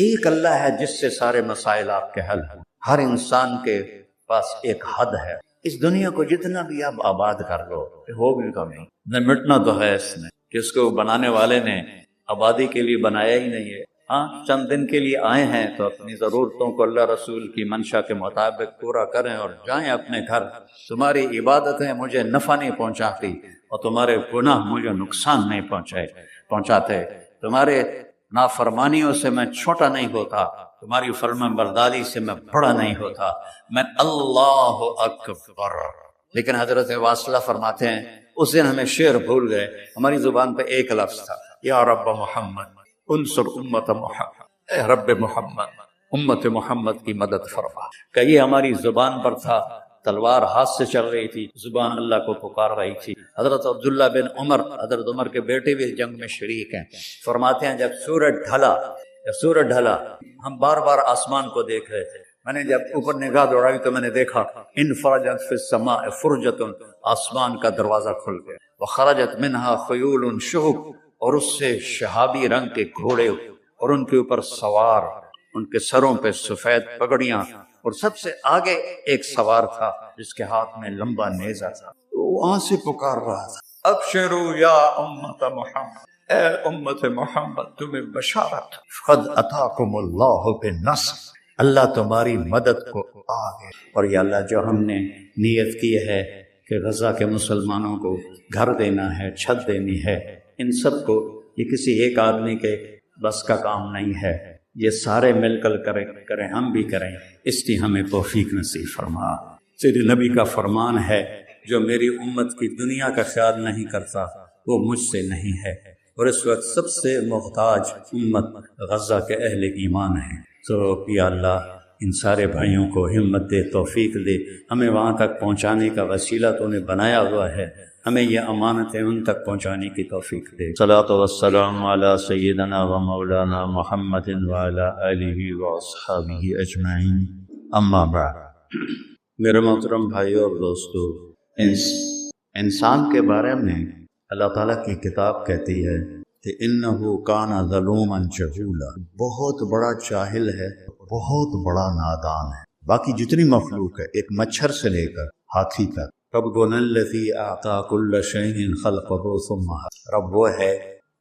ایک اللہ ہے جس سے سارے مسائل آپ کے حل ہیں۔ ہر انسان کے پاس ایک حد ہے۔ اس دنیا کو جتنا بھی آپ آباد کر لو ہوگی کمی، نہ مٹنا تو ہے اس میں، کہ اس کو بنانے والے نے آبادی کے لیے بنایا ہی نہیں ہے۔ ہاں چند دن کے لیے آئے ہیں تو اپنی ضرورتوں کو اللہ رسول کی منشا کے مطابق پورا کریں اور جائیں اپنے گھر۔ تمہاری عبادتیں مجھے نفع نہیں پہنچاتی اور تمہارے گناہ مجھے نقصان نہیں پہنچاتے، تمہارے نافرمانیوں سے میں چھوٹا نہیں ہوتا، تمہاری فرمان برداری سے میں بڑا نہیں ہوتا، میں اللہ اکبر۔ لیکن حضرت واصلہ فرماتے ہیں اس دن ہمیں شعر بھول گئے، ہماری زبان پہ ایک لفظ تھا، یا رب محمد انصر امت محمد، اے رب محمد امت محمد کی مدد فرما۔ کہ یہ ہماری زبان پر تھا، تلوار ہاتھ سے چل رہی تھی، زبان اللہ کو پکار رہی تھی۔ حضرت عبداللہ بن عمر، حضرت عمر کے بیٹے بھی جنگ میں شریک ہیں، فرماتے ہیں جب سورج ڈھلا ہم بار بار آسمان کو دیکھ رہے تھے، میں نے جب اوپر نگاہ دوڑائی تو میں نے دیکھا انفرجت فی السماء فرجۃ، آسمان کا دروازہ کھل گیا، وخرجت منہا خیول شہب، اور اس سے شہابی رنگ کے گھوڑے اور ان کے اوپر سوار، ان کے سروں پہ سفید پگڑیاں، اور سب سے آگے ایک سوار تھا جس کے ہاتھ میں لمبا نیزہ تھا، وہ وہاں سے پکار رہا تھا، ابشروا یا امت محمد، اے امت محمد تمہیں بشارت، قد اتاکم اللہ بالنصر، اللہ تمہاری مدد کو آ گئے۔ اور یا اللہ جو ہم نے نیت کی ہے کہ غزہ کے مسلمانوں کو گھر دینا ہے، چھت دینی ہے، ان سب کو، یہ کسی ایک آدمی کے بس کا کام نہیں ہے، یہ سارے مل کر کریں، ہم بھی کریں، اس کی ہمیں توفیق نصیب فرما۔ تیرے نبی کا فرمان ہے جو میری امت کی دنیا کا خیال نہیں کرتا وہ مجھ سے نہیں ہے، اور اس وقت سب سے محتاج امت غزہ کے اہل ایمان ہیں۔ تو یا اللہ ان سارے بھائیوں کو ہمت دے، توفیق دے، ہمیں وہاں تک پہنچانے کا وسیلہ تو نے بنایا ہوا ہے، ہمیں یہ امانتیں ان تک پہنچانے کی توفیق دے۔ صلاۃ والسلام علی سیدنا و مولانا محمد وعلی آلہ و اصحابہ اجمعین، اما بعد۔ میرے محترم بھائیوں اور دوستو، انسان کے بارے میں اللہ تعالیٰ کی کتاب کہتی ہے کہ انہو کان ظلوما جہولا، بہت بڑا جاہل ہے، بہت بڑا نادان ہے۔ باقی جتنی مخلوق ہے، ایک مچھر سے لے کر ہاتھی تک، ربنا الذی اعطی کل شیء خلقہ ثم ہدی، رب وہ ہے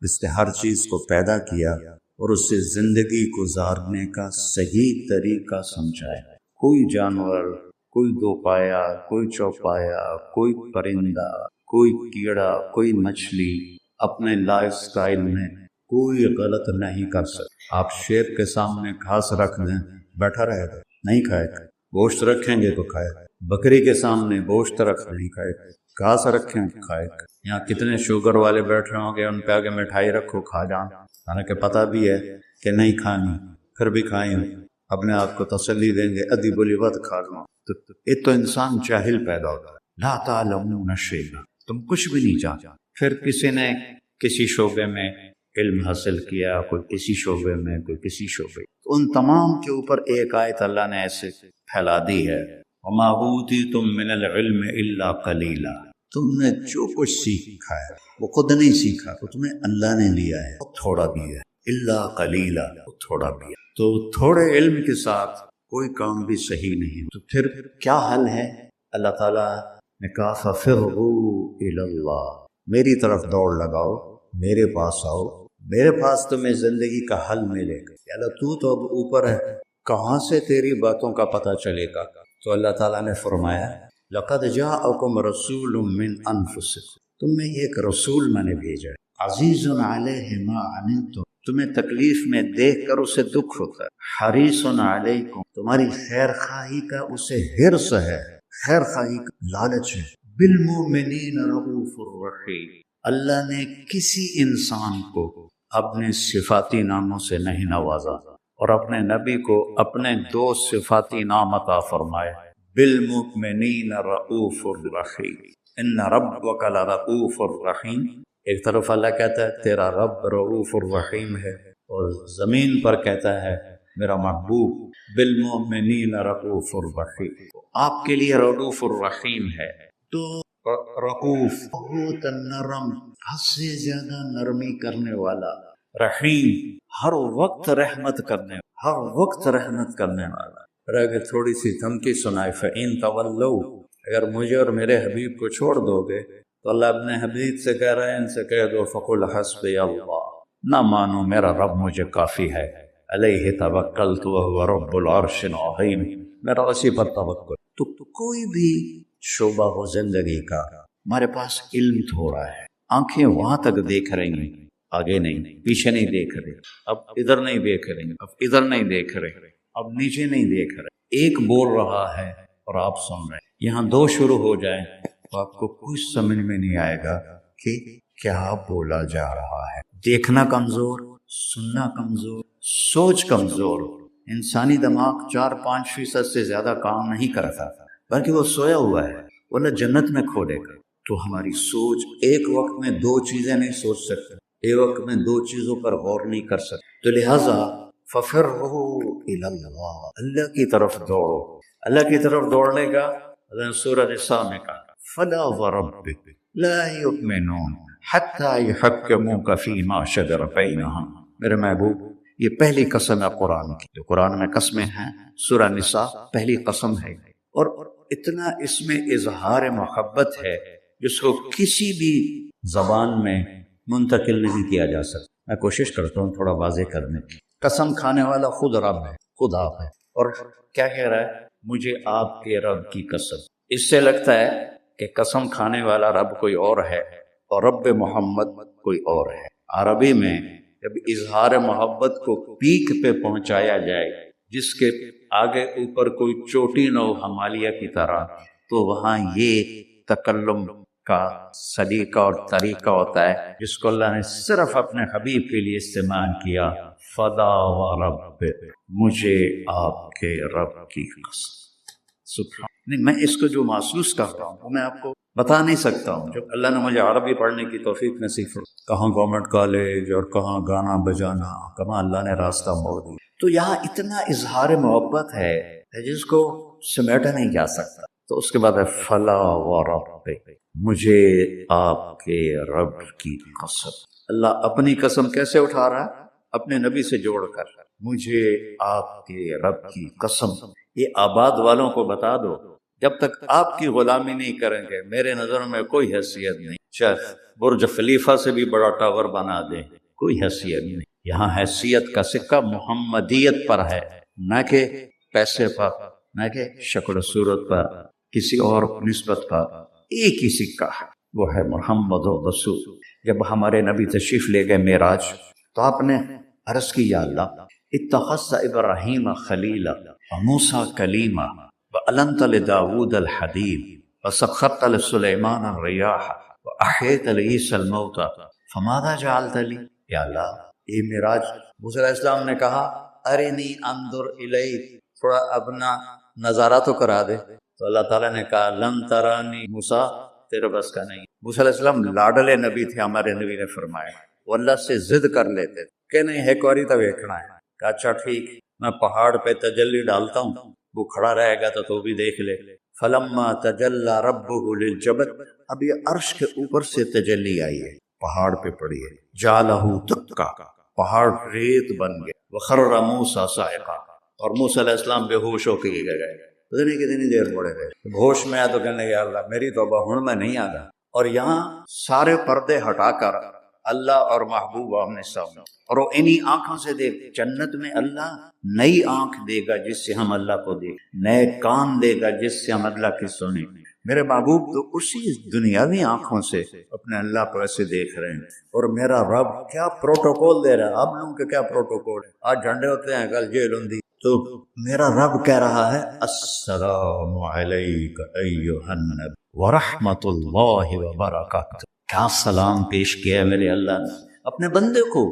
جس نے ہر چیز کو پیدا کیا اور اس سے زندگی گزارنے کا صحیح طریقہ سمجھایا۔ کوئی جانور، کوئی دو پایا، کوئی چوپایا، کوئی پرندہ، کوئی کیڑا، کوئی مچھلی اپنے لائف سٹائل میں کوئی غلط نہیں کر سکتے۔ آپ شیر کے سامنے گھاس رکھ دیں، بیٹھا رہے گا، نہیں کھائے گا، گوشت رکھیں گے تو کھائے گا، بکری کے سامنے گوشت رکھ نہیں کھائے گا، گھاس رکھیں کھائے گا۔ یہاں کتنے شوگر والے بیٹھے ہوں گے، ان پہ آگے مٹھائی رکھو کھا جان، حالانکہ پتہ بھی ہے کہ نہیں کھانی، پھر بھی کھائیں، اپنے آپ کو تسلی دیں گے ادھی بلی وقت کھا لوں۔ یہ تو انسان جاہل پیدا ہوتا ہے، لا تعلمون شیئا، تم کچھ بھی نہیں جانتے۔ پھر کسی نے کسی شعبے میں علم حاصل کیا، کوئی کسی شعبے میں، کوئی کسی شعبے، تو ان تمام کے اوپر ایک آیت اللہ نے ایسے پھیلا دی ہے، وما اوتیتم من العلم الا قلیلا، تم نے جو کچھ سیکھا ہے وہ خود نہیں سیکھا، وہ تمہیں اللہ نے لیا ہے، بہت تھوڑا دیا ہے، الا قلیلا، بہت تھوڑا دیا۔ تو تھوڑے علم کے ساتھ کوئی کام بھی صحیح نہیں، تو پھر کیا حل ہے؟ اللہ تعالیٰ نے کہا فَفِرُّوا إِلَى اللَّهِ، میری طرف دوڑ لگاؤ، میرے پاس آؤ، میرے پاس تمہیں زندگی کا حل ملے گا۔ کہ اللہ تو اب اوپر ہے، کہاں سے تیری باتوں کا پتہ چلے گا؟ تو اللہ تعالیٰ نے فرمایا لَقَدْ جَاءَكُمْ رَسُولٌ مِّنْ أَنفُسِكُمْ، تم میں ایک رسول میں نے بھیجا ہے، عزیز علیہ ما عنتم، تمہیں تکلیف میں دیکھ کر اسے دکھ ہوتا ہے، حریص علیکم، تمہاری خیر خواہی کا اسے حرص ہے، خیر خواہی کا لالچ ہے، بالمؤمنین رؤوف الرحیم، اللہ نے کسی انسان کو اپنے صفاتی ناموں سے نہیں نوازا اور اپنے نبی کو اپنے دو صفاتی نام عطا فرمائے، بالمؤمنین رؤوف الرحیم، ان ربک لرؤوف الرحیم۔ ایک طرف اللہ کہتا ہے تیرا رب رؤوف الرحیم ہے، اور زمین پر کہتا ہے میرا محبوب بالمؤمنین رؤوف الرحیم، آپ کے لیے رؤوف الرحیم ہے۔ تو رؤوف بہت نرم، حد سے زیادہ نرمی کرنے والا، رحیم، ہر وقت رحمت کرنے، ہر وقت رحمت کرنے والا۔ اور اگر تھوڑی سی دھمکی سنائے فَإِن تَوَلَّوْا، اگر مجھے اور میرے حبیب کو چھوڑ دو گے تو اللہ اپنے حبیب سے کہہ رہے ہیں، ان سے کہہ دو فَقُلْ حَسْبِيَ اللَّهُ، نہ مانو میرا رب مجھے کافی ہے، علیہ توکلت وهو رب العرش العظیم، میرا اسی پر توکل۔ تو کوئی بھی شعبہ ہو زندگی کا، ہمارے پاس علم تھوڑا ہے، آنکھیں وہاں تک دیکھ رہی ہیں، آگے نہیں، پیچھے نہیں دیکھ رہے، اب ادھر نہیں دیکھ رہے، اب ادھر نہیں دیکھ رہے، اب نیچے نہیں دیکھ رہے، ایک بول رہا ہے اور آپ سن رہے ہیں، یہاں دو شروع ہو جائیں تو آپ کو کچھ سمجھ میں نہیں آئے گا کہ کیا بولا جا رہا ہے۔ دیکھنا کمزور، سننا کمزور، سوچ کمزور، انسانی دماغ 4-5% سے زیادہ کام نہیں کرتا، بلکہ وہ سویا ہوا ہے، وہ جنت میں کھولے گا۔ تو ہماری سوچ ایک وقت میں دو چیزیں نہیں سوچ سکتے، ایک وقت میں دو چیزوں پر غور نہیں کر سکتے، تو لہٰذا فَفِرُّوا إِلَى اللَّهِ، اللہ کی طرف دوڑو۔ اللہ کی طرف دوڑنے کا سورہ نساء میں کہا فَلَا وَرَبِّكَ لَا يُؤْمِنُونَ حَتَّى يُحَكِّمُوكَ فِي مَا شَجَرَ بَيْنَهُمْ، میرے محبوب یہ پہلی قسم ہے قرآن کی، جو قرآن میں قسمیں ہیں، سورہ نساء پہلی قسم ہے، اور اتنا اس میں اظہار محبت ہے جس کو کسی بھی زبان میں منتقل نہیں کیا جا سکتا۔ میں کوشش کرتا ہوں تھوڑا واضح کرنے کی۔ قسم کھانے والا خود رب ہے، خود آپ ہے، اور کیا کہہ رہا ہے؟ مجھے آپ کے رب کی قسم۔ اس سے لگتا ہے کہ قسم کھانے والا رب کوئی اور ہے اور رب محمد کوئی اور ہے۔ عربی میں جب اظہار محبت کو پیک پہ پہنچایا جائے، جس کے آگے اوپر کوئی چوٹی نہ ہو ہمالیہ کی طرح، تو وہاں یہ تکلم کا سلیقہ اور طریقہ ہوتا ہے جس کو اللہ نے صرف اپنے حبیب کے لیے استعمال کیا۔ فَلَا وَرَبِّكَ، مجھے آپ کے رب کی قسم۔ سبحان نہیں، میں اس کو جو محسوس کرتا ہوں وہ میں آپ کو بتا نہیں سکتا ہوں۔ جب اللہ نے مجھے عربی پڑھنے کی توفیق نصیب فرمائی، کہاں گورنمنٹ کالج اور کہاں گانا بجانا، کہاں اللہ نے راستہ موڑ دیا، تو یہاں اتنا اظہار محبت ہے جس کو سمیٹا نہیں جا سکتا۔ تو اس کے بعد ہے فلا وربک، مجھے آپ کے رب کی قسم۔ اللہ اپنی قسم کیسے اٹھا رہا ہے؟ اپنے نبی سے جوڑ کر، مجھے آپ کے رب کی قسم۔ یہ آباد والوں کو بتا دو، جب تک آپ کی غلامی نہیں کریں گے میرے نظر میں کوئی حیثیت نہیں، چاہے برج خلیفہ سے بھی بڑا ٹاور بنا دیں، کوئی حیثیت نہیں۔ یہاں حیثیت کا سکہ محمدیت پر ہے، نہ کہ پیسے پر، نہ کہ شکل و صورت پر، کسی اور نسبت پر۔ ایک ہی سکہ ہے، وہ ہے محمد رسول۔ جب ہمارے نبی تشریف لے گئے معراج، تو آپ نے عرض کی یا اللہ اتخذت ابراہیم خلیلا وموسیٰ کلیما وَأَلَنْتَ لِدَاوُودَ الْحَدِيدَ وَسَخَّرْتَ لِسُلَيْمَانَ الرِّيَاحَ وَأَحْيَيْتَ لِعِيسَى الْمَوْتَى فَمَاذَا جَعَلْتَ لِي، یا اللہ یہ معراج موسیٰ علیہ السلام نے کہا ارنی انظر الیک، تھوڑا اپنا نظارہ تو کرا دے، تو اللہ تعالیٰ نے کہا لن ترانی موسیٰ، تیرے بس کا نہیں۔ موسیٰ علیہ السلام لاڈلے نبی تھے، ہمارے نبی نے فرمایا، وہ اللہ سے ضد کر لیتے کہ نہیں ایک باری تو دیکھنا ہے۔ کہا اچھا ٹھیک، میں پہاڑ پہ تجلی ڈالتا ہوں، وہ کھڑا رہے گا تو بھی دیکھ لے۔ فلما تجلی ربہ للجبل، اب یہ عرش کے اوپر سے تجلی آئی ہے، پہاڑ پہ پڑی ہے، جعلہ دکا، پہاڑ ریت بن گئے، وخر موسیٰ صاعقہ، اور موسیٰ علیہ السلام بے ہوش ہو کے گئے۔ پتہ نہیں کتنی دیر پڑے رہے، جب ہوش میں آیا تو کہنے لگے اللہ میری توبہ ہن میں نہیں آتا۔ اور یہاں سارے پردے ہٹا کر اللہ اور محبوب آمنے سامنے، اور وہ انہی آنکھوں سے دیکھ۔ جنت میں اللہ نئی آنکھ دے گا جس سے ہم اللہ کو دیکھ، نئے کان دے گا جس سے ہم اللہ کی سنیں۔ میرے محبوب تو اسی دنیاوی آنکھوں سے اپنے اللہ کو ایسے دیکھ رہے ہیں، اور میرا رب کیا پروٹوکول دے رہا ہے۔ آپ لوگوں کے کیا پروٹوکول ہے؟ آج جھنڈے ہوتے ہیں، کل جیل ہوندی، تو میرا رب کہہ رہا ہے السلام علیک ایھا النبی ورحمۃ اللہ وبرکاتہ۔ کیا سلام پیش کیا ہے میرے اللہ نے اپنے بندے کو۔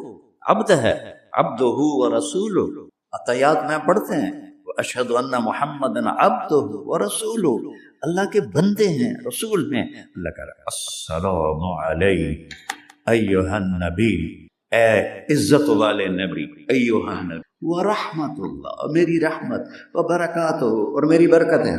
عبد ہے، عبدہ ورسولہ، عطیات میں پڑھتے ہیں اشہد ان محمد عبدہ ورسولہ، اللہ کے بندے ہیں، رسول ہیں۔ اللہ کہہ رہا ہے السلام علیک ایھا النبی، اے عزت والے نبی، ایھا النبی، ورحمۃ اللہ، میری رحمت، وبرکاتہ، اور میری برکتیں،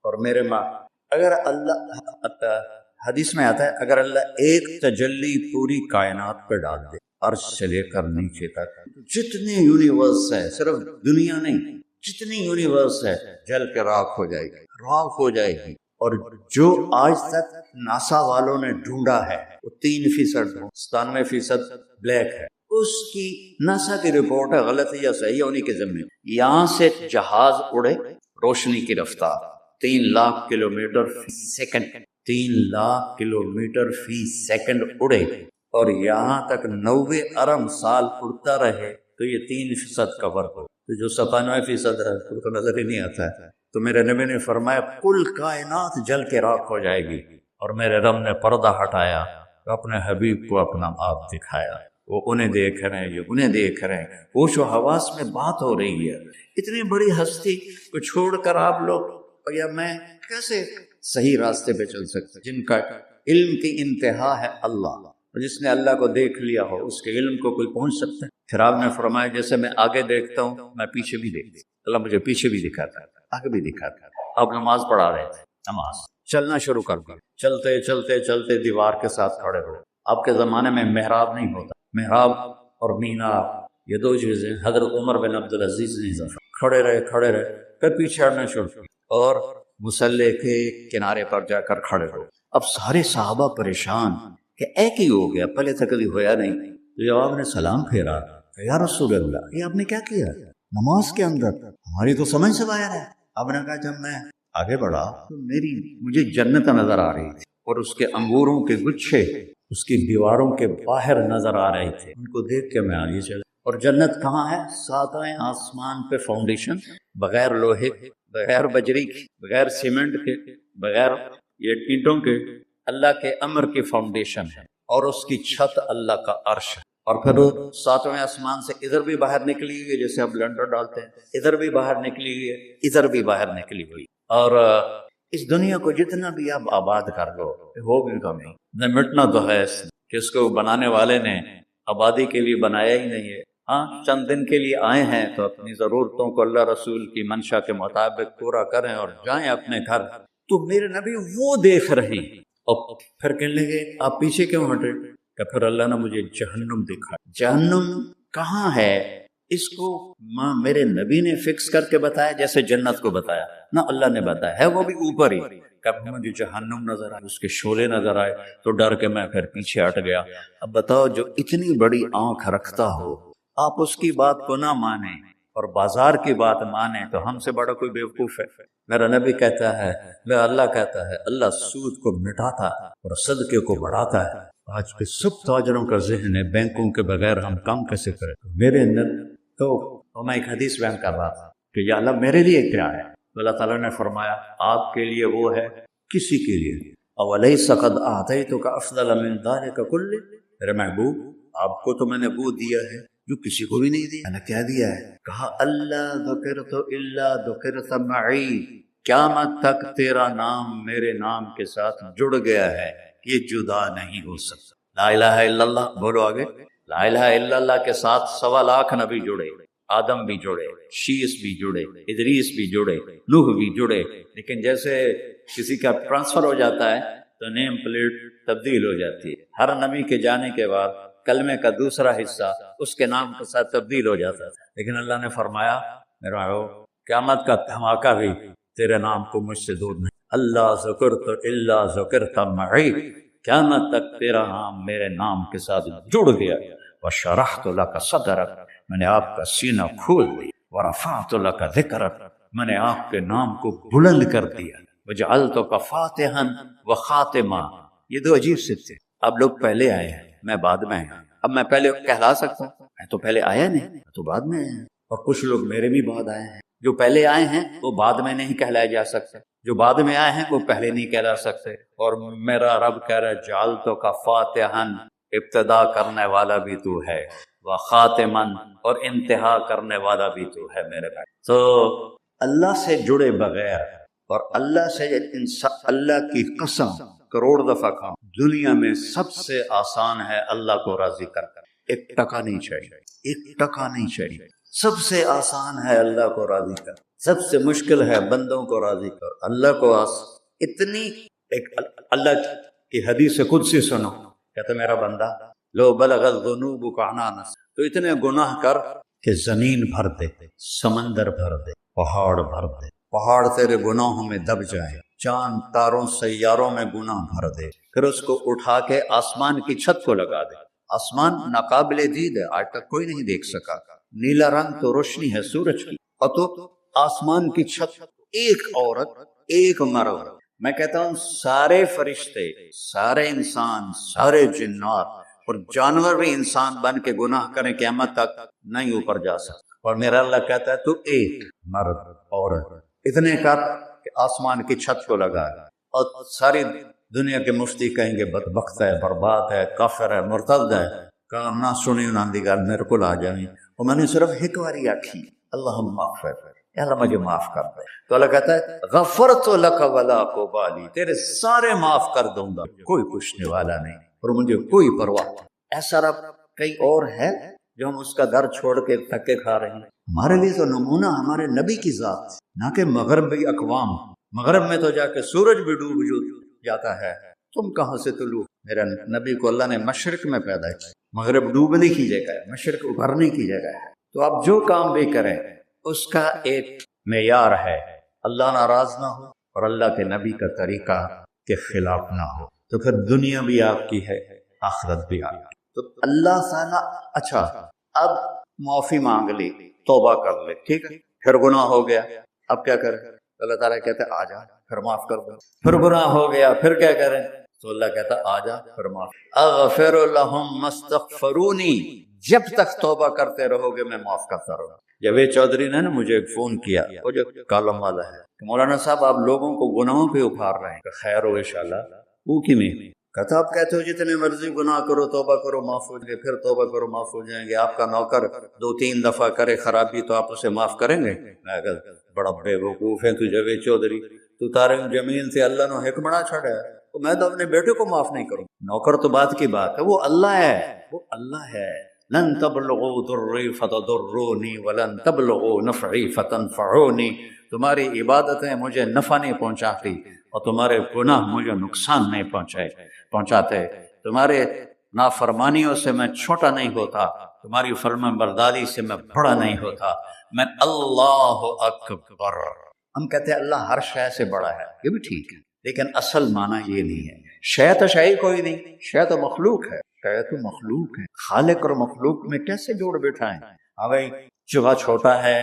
اور میرے ماں۔ اگر اللہ، حدیث میں آتا ہے اگر اللہ ایک تجلی پوری کائنات پہ ڈال دے، عرش سے لے کر نیچے تک جتنے یونیورس ہے، صرف دنیا نہیں، جتنی یونیورس ہے جل کے راکھ ہو جائے گی، راکھ ہو جائے گی۔ اور جو آج تک ناسا والوں نے ڈھونڈا ہے وہ 3%، 97% بلیک ہے، اس کی ناسا کی رپورٹ ہے، غلط ہے یا صحیح ہے انہی کے ذمے۔ یہاں سے جہاز اڑے روشنی کی رفتار 3 لاکھ کلومیٹر فی سیکنڈ، 3 لاکھ کلومیٹر فی سیکنڈ اڑے، اور یہاں تک 90 ارب سال اڑتا رہے تو یہ 3% کور ہو، تو جو 97% ہے اس کو نظر ہی نہیں آتا ہے۔ تو میرے نبی نے فرمایا کل کائنات جل کے راکھ ہو جائے گی، اور میرے رب نے پردہ ہٹایا، اپنے حبیب کو اپنا آپ دکھایا، وہ انہیں دیکھ رہے ہیں، یہ انہیں دیکھ رہے ہیں، وہ جو حواس میں بات ہو رہی ہے۔ اتنی بڑی ہستی کو چھوڑ کر آپ لوگ یا میں کیسے صحیح راستے پہ چل سکتے، جن کا علم کی انتہا ہے اللہ، اور جس نے اللہ کو دیکھ لیا ہو اس کے علم کو کوئی پہنچ سکتا ہے؟ پھر آپ نے فرمایا جیسے میں آگے دیکھتا ہوں میں پیچھے بھی دیکھتا ہوں، اللہ مجھے پیچھے بھی دکھاتا ہے، آگے بھی دکھاتا ہے۔ آپ نماز پڑھا رہے تھے، نماز چلنا شروع کر دیا، چلتے چلتے چلتے دیوار کے ساتھ کھڑے ہو۔ آپ کے زمانے میں محراب نہیں ہوتا، محراب اور مینار یہ دو چیزیں حضرت عمر بن عبدالعزیز نے کھڑے رہے پھر پیچھے ہٹنا شروع کیا، اور مصلی کے کنارے پر جا کر کھڑے ہو۔ اب سارے صحابہ پریشان کہ ایک ہی ہو گیا، پہلے تک کبھی ہویا نہیں۔ تو جب آپ نے سلام پھیرا کہ یا رسول اللہ، یہ آپ نے کیا کیا نماز کے اندر؟ ہماری تو سمجھ سے باہر ہے۔ آپ نے کہا جب میں آگے بڑھا تو مجھے جنت نظر آ رہی تھی، اور اس کے انگوروں کے گچھے اس کی دیواروں کے باہر نظر آ رہے تھے، ان کو دیکھ کے میں آگے چلا۔ اور جنت کہاں ہے؟ ساتویں آسمان پہ فاؤنڈیشن، بغیر لوہے کے، بغیر بجری کے، بغیر سیمنٹ کے، بغیر یہ اینٹوں کے، اللہ کے امر کی فاؤنڈیشن ہے، اور اس کی چھت اللہ کا عرش ہے۔ اور پھر ساتویں آسمان سے ادھر بھی باہر نکلی ہوئی ہے، جیسے اب لنڈر ڈالتے ہیں، ادھر بھی باہر نکلی ہوئی ہے، ادھر بھی باہر نکلی ہوئی، اور اس دنیا کو جتنا بھی آپ آباد کر لو ہوگی کمی، نہ مٹنا تو ہے کہ اس کو بنانے والے نے آبادی کے لیے بنایا ہی نہیں ہے۔ ہاں چند دن کے لیے آئے ہیں تو اپنی ضرورتوں کو اللہ رسول کی منشا کے مطابق پورا کریں اور جائیں اپنے گھر۔ تو میرے نبی وہ دیکھ رہے ہیں، اور پھر کہنے لگے آپ پیچھے کیوں ہٹے؟ کہ پھر اللہ نے مجھے جہنم دکھا۔ جہنم کہاں ہے؟ اس کو میرے نبی نے فکس کر کے بتایا جیسے جنت کو بتایا؟ نہ، اللہ نے بتایا ہے وہ بھی اوپر ہی۔ کب مجھے جہنم نظر آئے، اس کے شعلے نظر آئے تو ڈر کے میں پھر پیچھے ہٹ گیا۔ اب بتاؤ جو اتنی بڑی آنکھ رکھتا ہو، آپ اس کی بات کو نہ مانیں اور بازار کی بات مانیں تو ہم سے بڑا کوئی بیوقوف ہے؟ میرا نبی کہتا ہے، میرا اللہ کہتا ہے، اللہ سود کو مٹاتا ہے اور صدقے کو بڑھاتا ہے۔ آج کے سب تاجروں کا ذہن ہے بینکوں کے بغیر ہم کام کیسے کریں۔ میرے اندر تو میں ایک حدیث بیان کر رہا تھا کہ یا اللہ میرے لیے کیا ہے؟ تو اللہ تعالیٰ نے فرمایا آپ کے لیے وہ ہے کسی کے لیے، اولیس قد اعطیتک افضل من ذلک کلہ، میرے محبوب آپ کو تو میں نے وہ دیا ہے جو کسی کو بھی نہیں دیا۔ میں نے کیا دیا ہے؟ کہا اللہ ذکرت الا ذکرت معی، قیامت تک تیرا نام میرے نام کے ساتھ جڑ گیا ہے، یہ جدا نہیں ہو سکتا۔ لا الہ الا اللہ بولو آگے، لا الہ الا اللہ کے ساتھ 1.25 لاکھ نبی جڑے، آدم بھی جڑے، شیس بھی جڑے، ادریس بھی جڑے، نوح بھی جڑے، لیکن جیسے کسی کا ٹرانسفر ہو جاتا ہے تو نیم پلیٹ تبدیل ہو جاتی ہے۔ ہر نبی کے جانے کے بعد کلمے کا دوسرا حصہ اس کے نام کے ساتھ تبدیل ہو جاتا ہے، لیکن اللہ نے فرمایا میرا قیامت کا دھماکہ بھی تیرے نام کو مجھ سے دور نہیں۔ اللہ ذکرت الا ذکرت معی، قیامت تک تیرا نام میرے نام کے ساتھ جڑ گیا۔ وشرحت لک صدرک، میں نے آپ کا سینہ کھول دیا۔ ورفعت لک ذکرک، میں نے آپ کے نام کو بلند کر دیا۔ وجعلتک فاتحا وخاتما، یہ دو عجیب سے تھے۔ اب لوگ پہلے آئے ہیں، میں بعد میں آیا۔ اب میں پہلے کہلا سکتا ہوں؟ میں تو پہلے آیا نہیں، میں تو بعد میں آیا۔ اور کچھ لوگ میرے بھی بعد آئے ہیں، جو پہلے آئے ہیں وہ بعد میں نہیں کہلائے جا سکتے، جو بعد میں آئے ہیں وہ پہلے نہیں کہلا سکتے۔ اور میرا رب کہہ رہا ہے جعلتک فاتحا، ابتدا کرنے والا بھی تو ہے، وخاتما، اور انتہا کرنے والا بھی تو ہے میرے بھائی۔ تو اللہ سے جڑے بغیر، اور اللہ سے اللہ کی قسم کروڑ دفعہ کھاؤں، دنیا میں سب سے آسان ہے اللہ کو راضی کر کر، 1 ٹکا نہیں چاہیے، 1 ٹکا نہیں چاہیے۔ سب سے آسان ہے اللہ کو راضی کر، سب سے مشکل ہے بندوں کو راضی کر۔ اللہ کو اتنی ایک اللہ کی حدیث قدسی سنو، کہتا میرا بندہ لو بلغ الذنوب عنان، تو اتنے گناہ کر کہ زمین بھر دے، سمندر بھر دے، پہاڑ بھر دے، پہاڑ تیرے گناہوں میں دب جائے، چاند تاروں سیاروں میں گناہ بھر دے، پھر اس کو اٹھا کے آسمان کی چھت کو لگا دے۔ آسمان ناقابل دید ہے، آج تک کوئی نہیں دیکھ سکا، نیلا رنگ تو روشنی ہے سورج کی، اور تو آسمان کی چھت، ایک عورت ایک مرد، میں کہتا ہوں سارے فرشتے، سارے انسان، سارے جنات اور جانور بھی انسان بن کے گناہ کریں قیامت تک نہیں اوپر جا سکتا، اور میرا اللہ کہتا ہے تو ایک مرد عورت اتنے کر کہ آسمان کی چھت کو لگا، اور ساری دنیا کے مفتی کہیں گے بدبخت ہے، برباد ہے، کافر ہے، مرتد ہے، کہا نہ سنی انہوں دی گل میرے کو آ جائیں، اور میں نے صرف ایک باری آکھی اللہم اغفر، یا اللہ مجھے معاف کر دے، تو اللہ کہتا ہے غفرت لک ولا ابالی، تیرے سارے معاف کر دوں گا، کوئی پوچھنے والا نہیں اور مجھے کوئی پرواہ نہیں۔ ایسا رب کئی اور ہے جو ہم اس کا در چھوڑ کے تھکے کھا رہے ہیں؟ ہمارے لیے تو نمونہ ہمارے نبی کی ذات، نہ کہ مغربی اقوام، مغرب میں تو جا کے سورج بھی ڈوب جاتا ہے، تم کہاں سے طلوع؟ میرا نبی کو اللہ نے مشرق میں پیدا کیا، مغرب ڈوبنے کی جگہ ہے، مشرق ابھرنے کی جگہ ہے، تو آپ جو کام بھی کریں اس کا ایک معیار ہے، اللہ ناراض نہ ہو اور اللہ کے نبی کا طریقہ کے خلاف نہ ہو، تو پھر دنیا بھی آپ کی ہے، آخرت بھی آپ کی۔ تو اللہ تعالیٰ اچھا اب معافی مانگ لی، توبہ کر لے، ٹھیک ہے، پھر گناہ ہو گیا، اب کیا کریں؟ اللہ تعالیٰ کہتا ہے آ جا پھر معاف کر دو، پھر گناہ ہو گیا پھر کیا کریں؟ تو اللہ کہتا آ جا پھر معاف، اغفر لہم مستغفرونی، جب تک توبہ کرتے رہو گے میں معاف کرتا رہوں۔ جاوید چودھری نے نا مجھے فون کیا، وہ جو کالم والا ہے، کہ مولانا صاحب آپ لوگوں کو گناہوں پہ اٹھار رہے ہیں، کہ خیر ہو انشاءاللہ، وہ کی میں کہتا آپ کہتے ہو جتنے مرضی گناہ کرو توبہ کرو معاف ہو جائیں گے، پھر توبہ کرو معاف ہو جائیں گے، آپ کا نوکر 2-3 دفعہ کرے خرابی تو آپ اسے معاف کریں گے؟ میں کہا بڑا بے وقوف ہے تو جاوید چودھری، تو تارے زمین سے اللہ نے حکم بڑا چھڑا ہے، تو میں تو اپنے بیٹے کو معاف نہیں کروں، نوکر تو بات کی بات ہے، وہ اللہ ہے، وہ اللہ ہے، لن تبلغوا ضری فتضرونی ولن تبلغوا نفعی فتنفعونی، تمہاری عبادتیں مجھے نفع نہیں پہنچاتی اور تمہارے گناہ مجھے نقصان نہیں پہنچاتے، تمہارے نافرمانیوں سے میں چھوٹا نہیں ہوتا، تمہاری فرمان برداری سے میں بڑا نہیں ہوتا، میں اللہ اکبر۔ ہم کہتے ہیں اللہ ہر شے سے بڑا ہے، یہ بھی ٹھیک ہے، لیکن اصل معنی یہ نہیں ہے، شے تو شے کوئی نہیں، شے تو مخلوق ہے، شے تو مخلوق ہے، خالق اور مخلوق میں کیسے جوڑ بیٹھائیں؟ ہاں بھائی چوہا چھوٹا ہے،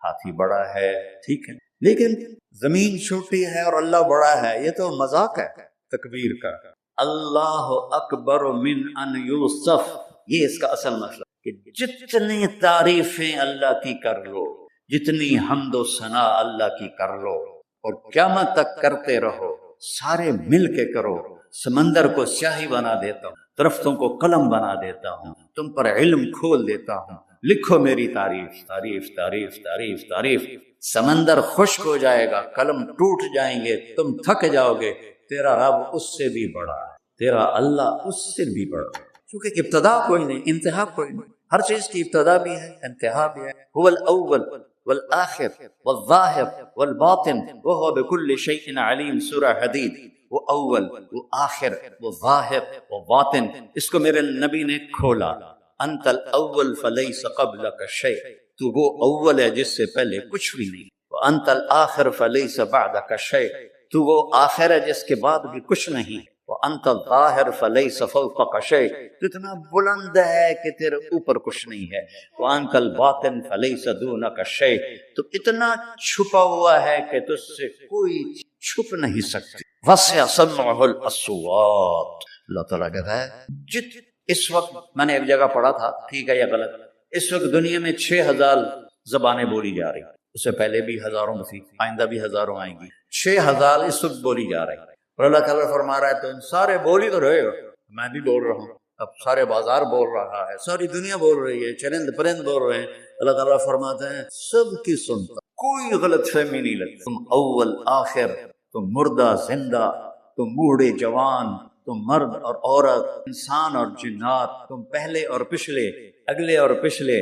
ہاتھی بڑا ہے، ٹھیک ہے، لیکن زمین چھوٹی ہے اور اللہ بڑا ہے، یہ تو مذاق ہے تکبیر کا۔ اللہ اکبر من ان یوصف، یہ اس کا اصل مسئلہ کہ جتنی تعریفیں اللہ کی کر لو، جتنی حمد و ثنا اللہ کی کر لو اور قیامت تک کرتے رہو، سارے مل کے کرو، سمندر کو سیاہی بنا دیتا ہوں، درختوں کو قلم بنا دیتا ہوں، تم پر علم کھول دیتا ہوں، لکھو میری تعریف، تعریف تعریف تعریف تعریف، سمندر خشک ہو جائے گا، قلم ٹوٹ جائیں گے، تم تھک جاؤ گے، تیرا رب اس سے بھی بڑا ہے، تیرا اللہ اس سے بھی بڑا ہے، کیونکہ ابتدا کوئی نہیں، انتہا کوئی نہیں، ہر چیز کی ابتدا بھی ہے انتہا بھی ہے، هو الاول والآخر والظاہر والباطن وهو بكل شيء علیم، سورہ حدید، وہ اول وہ آخر وہ ظاہر وہ باطن، اس کو میرے نبی نے کھولا، انت الاول فلیس قبلک شیء، تو وہ اول ہے جس سے پہلے کچھ بھی نہیں، وانت الآخر فلیس بعدک شیء، تو وہ آخر ہے جس کے بعد بھی کچھ نہیں، وانت الظاہر فلیس فوقک شیء، تو اتنا بلند ہے کہ تیرے اوپر کچھ نہیں ہے، وانت الباطن فلیس دونک شیء، تو اتنا چھپا ہوا ہے کہ تجھ سے کوئی چھپ نہیں سکتی، وسع سمعہ الاصوات، اللہ تعالیٰ کہتا ہے اس وقت میں نے ایک جگہ پڑھا تھا، ٹھیک ہے یا غلط، اس وقت دنیا میں 6000 زبانیں بولی جا رہی ہیں، اس سے پہلے بھی ہزاروں تھی، آئندہ بھی ہزاروں آئیں گی، 6000 اس وقت بولی جا رہی ہیں، اور اللہ تعالیٰ فرما رہا ہے تم سارے بولی تو رہے ہو، میں بھی بول رہا ہوں، اب سارے بازار بول رہا ہے، ساری دنیا بول رہی ہے، چرند پرند بول رہے ہیں، اللہ تعالیٰ فرماتے ہیں سب کی سنتا، کوئی غلط فہمی نہیں لگتی، تم اول آخر، تم مردہ زندہ، تم بوڑھے جوان، تم مرد اور عورت، انسان اور جنات، تم پہلے اور پچھلے، اگلے اور پچھلے،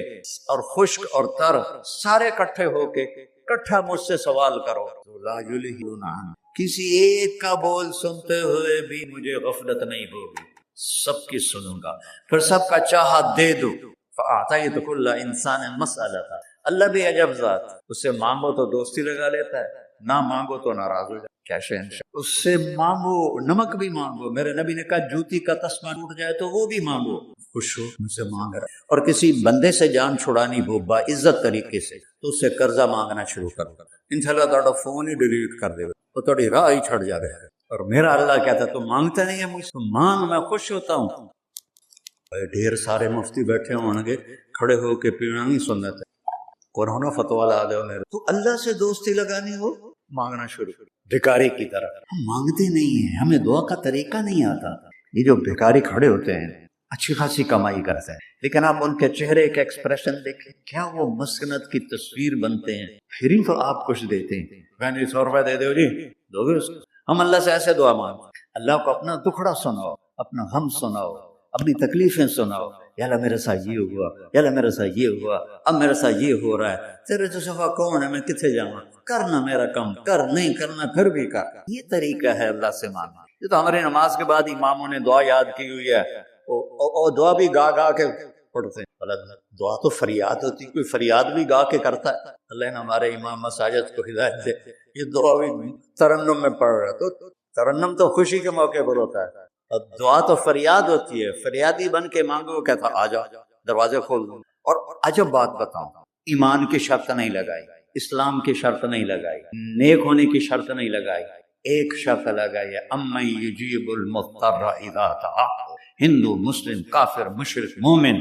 اور خشک اور تر، سارے کٹھے ہو کے کٹھا مجھ سے سوال کرو، لا یلہون عنہ، کسی ایک کا بول سنتے ہوئے بھی مجھے غفلت نہیں ہوگی، سب کی سنوں گا، پھر سب کا چاہا دے دو، فَأَعْطَيْتُ كُلَّ إِنسَانٍ مَسْأَلَتَهُ۔ اللہ بھی عجب ذات، اس سے مانگو تو دوستی لگا لیتا ہے، نہ مانگو تو ناراض ہو جائے، کیا شہنشاہ۔ اس سے مانگو، نمک بھی مانگو، میرے نبی نے کہا جوتی کا تسمہ ٹوٹ جائے تو وہ بھی مانگو، خوش ہو مجھ سے مانگ رہا ہے۔ اور کسی بندے سے جان چھڑانی ہو با عزت طریقے سے تو اس سے قرضہ مانگنا شروع کر دو، انشاءاللہ تہاڈا فون ہی ڈیلیٹ کر دے تو تہاڈی راہ ہی چھڑ جائے گا۔ اور میرا اللہ کہتا ہے تو مانگتا نہیں ہے مجھ سے، مانگ میں خوش ہوتا ہوں۔ ڈھیر سارے مفتی بیٹھے ہوں گے، کھڑے ہو کے پینا نہیں سنت ہے، قرآن و فتویٰ لا دو میرے، تو اللہ سے دوستی لگانی ہو مانگنا شروع کرو بھکاری کی طرح۔ ہم مانگتے نہیں ہیں، ہمیں دعا کا طریقہ نہیں آتا۔ یہ جو بھکاری کھڑے ہوتے ہیں اچھی خاصی کمائی کرتے ہیں، لیکن آپ ان کے چہرے کے ایکسپریشن دیکھیں، کیا وہ مسکنت کی تصویر بنتے ہیں، پھر ہی تو آپ کچھ دیتے ہیں۔ میں 100 روپے دے دو جی، دو گے اس کو؟ ہم اللہ سے ایسے دعا مانگتے، اللہ کو اپنا دکھڑا سناؤ، اپنا غم سناؤ، اپنی تکلیفیں سناؤ، یا اللہ میرے ساتھ یہ ہوا، یا اللہ میرے ساتھ یہ ہوا، اب میرے ساتھ یہ ہو رہا ہے، تیرے تو سوا کون ہے، میں کتنے جاؤں، کرنا میرا کم، کر نہیں کرنا پھر بھی کر۔ یہ طریقہ ہے اللہ سے مانگنا۔ یہ تو ہمارے نماز کے بعد اماموں نے دعا یاد کی ہوئی ہے، اور دعا بھی گا گا کے پڑھتے ہیں۔ اللہ دعا تو فریاد ہوتی، کوئی فریاد بھی گا کے کرتا ہے۔ اللہ نے ہمارے امام مساجد کو ہدایت دے، یہ دعا بھی ترنم میں پڑھ رہا ہے، تو ترنم تو خوشی کے موقع پر ہوتا ہے، اور دعا تو فریاد ہوتی ہے، فریادی بن کے مانگو، کہتا آ جاؤ دروازے کھول دوں۔ اور عجب بات بتاؤں، ایمان کی شرط نہیں لگائی، اسلام کی شرط نہیں لگائی، نیک ہونے کی شرط نہیں لگائی، ایک شرط لگائی ہے، امن یجیب المضطر اذا دعاہ۔ ہندو، مسلم، کافر، مشرک، مومن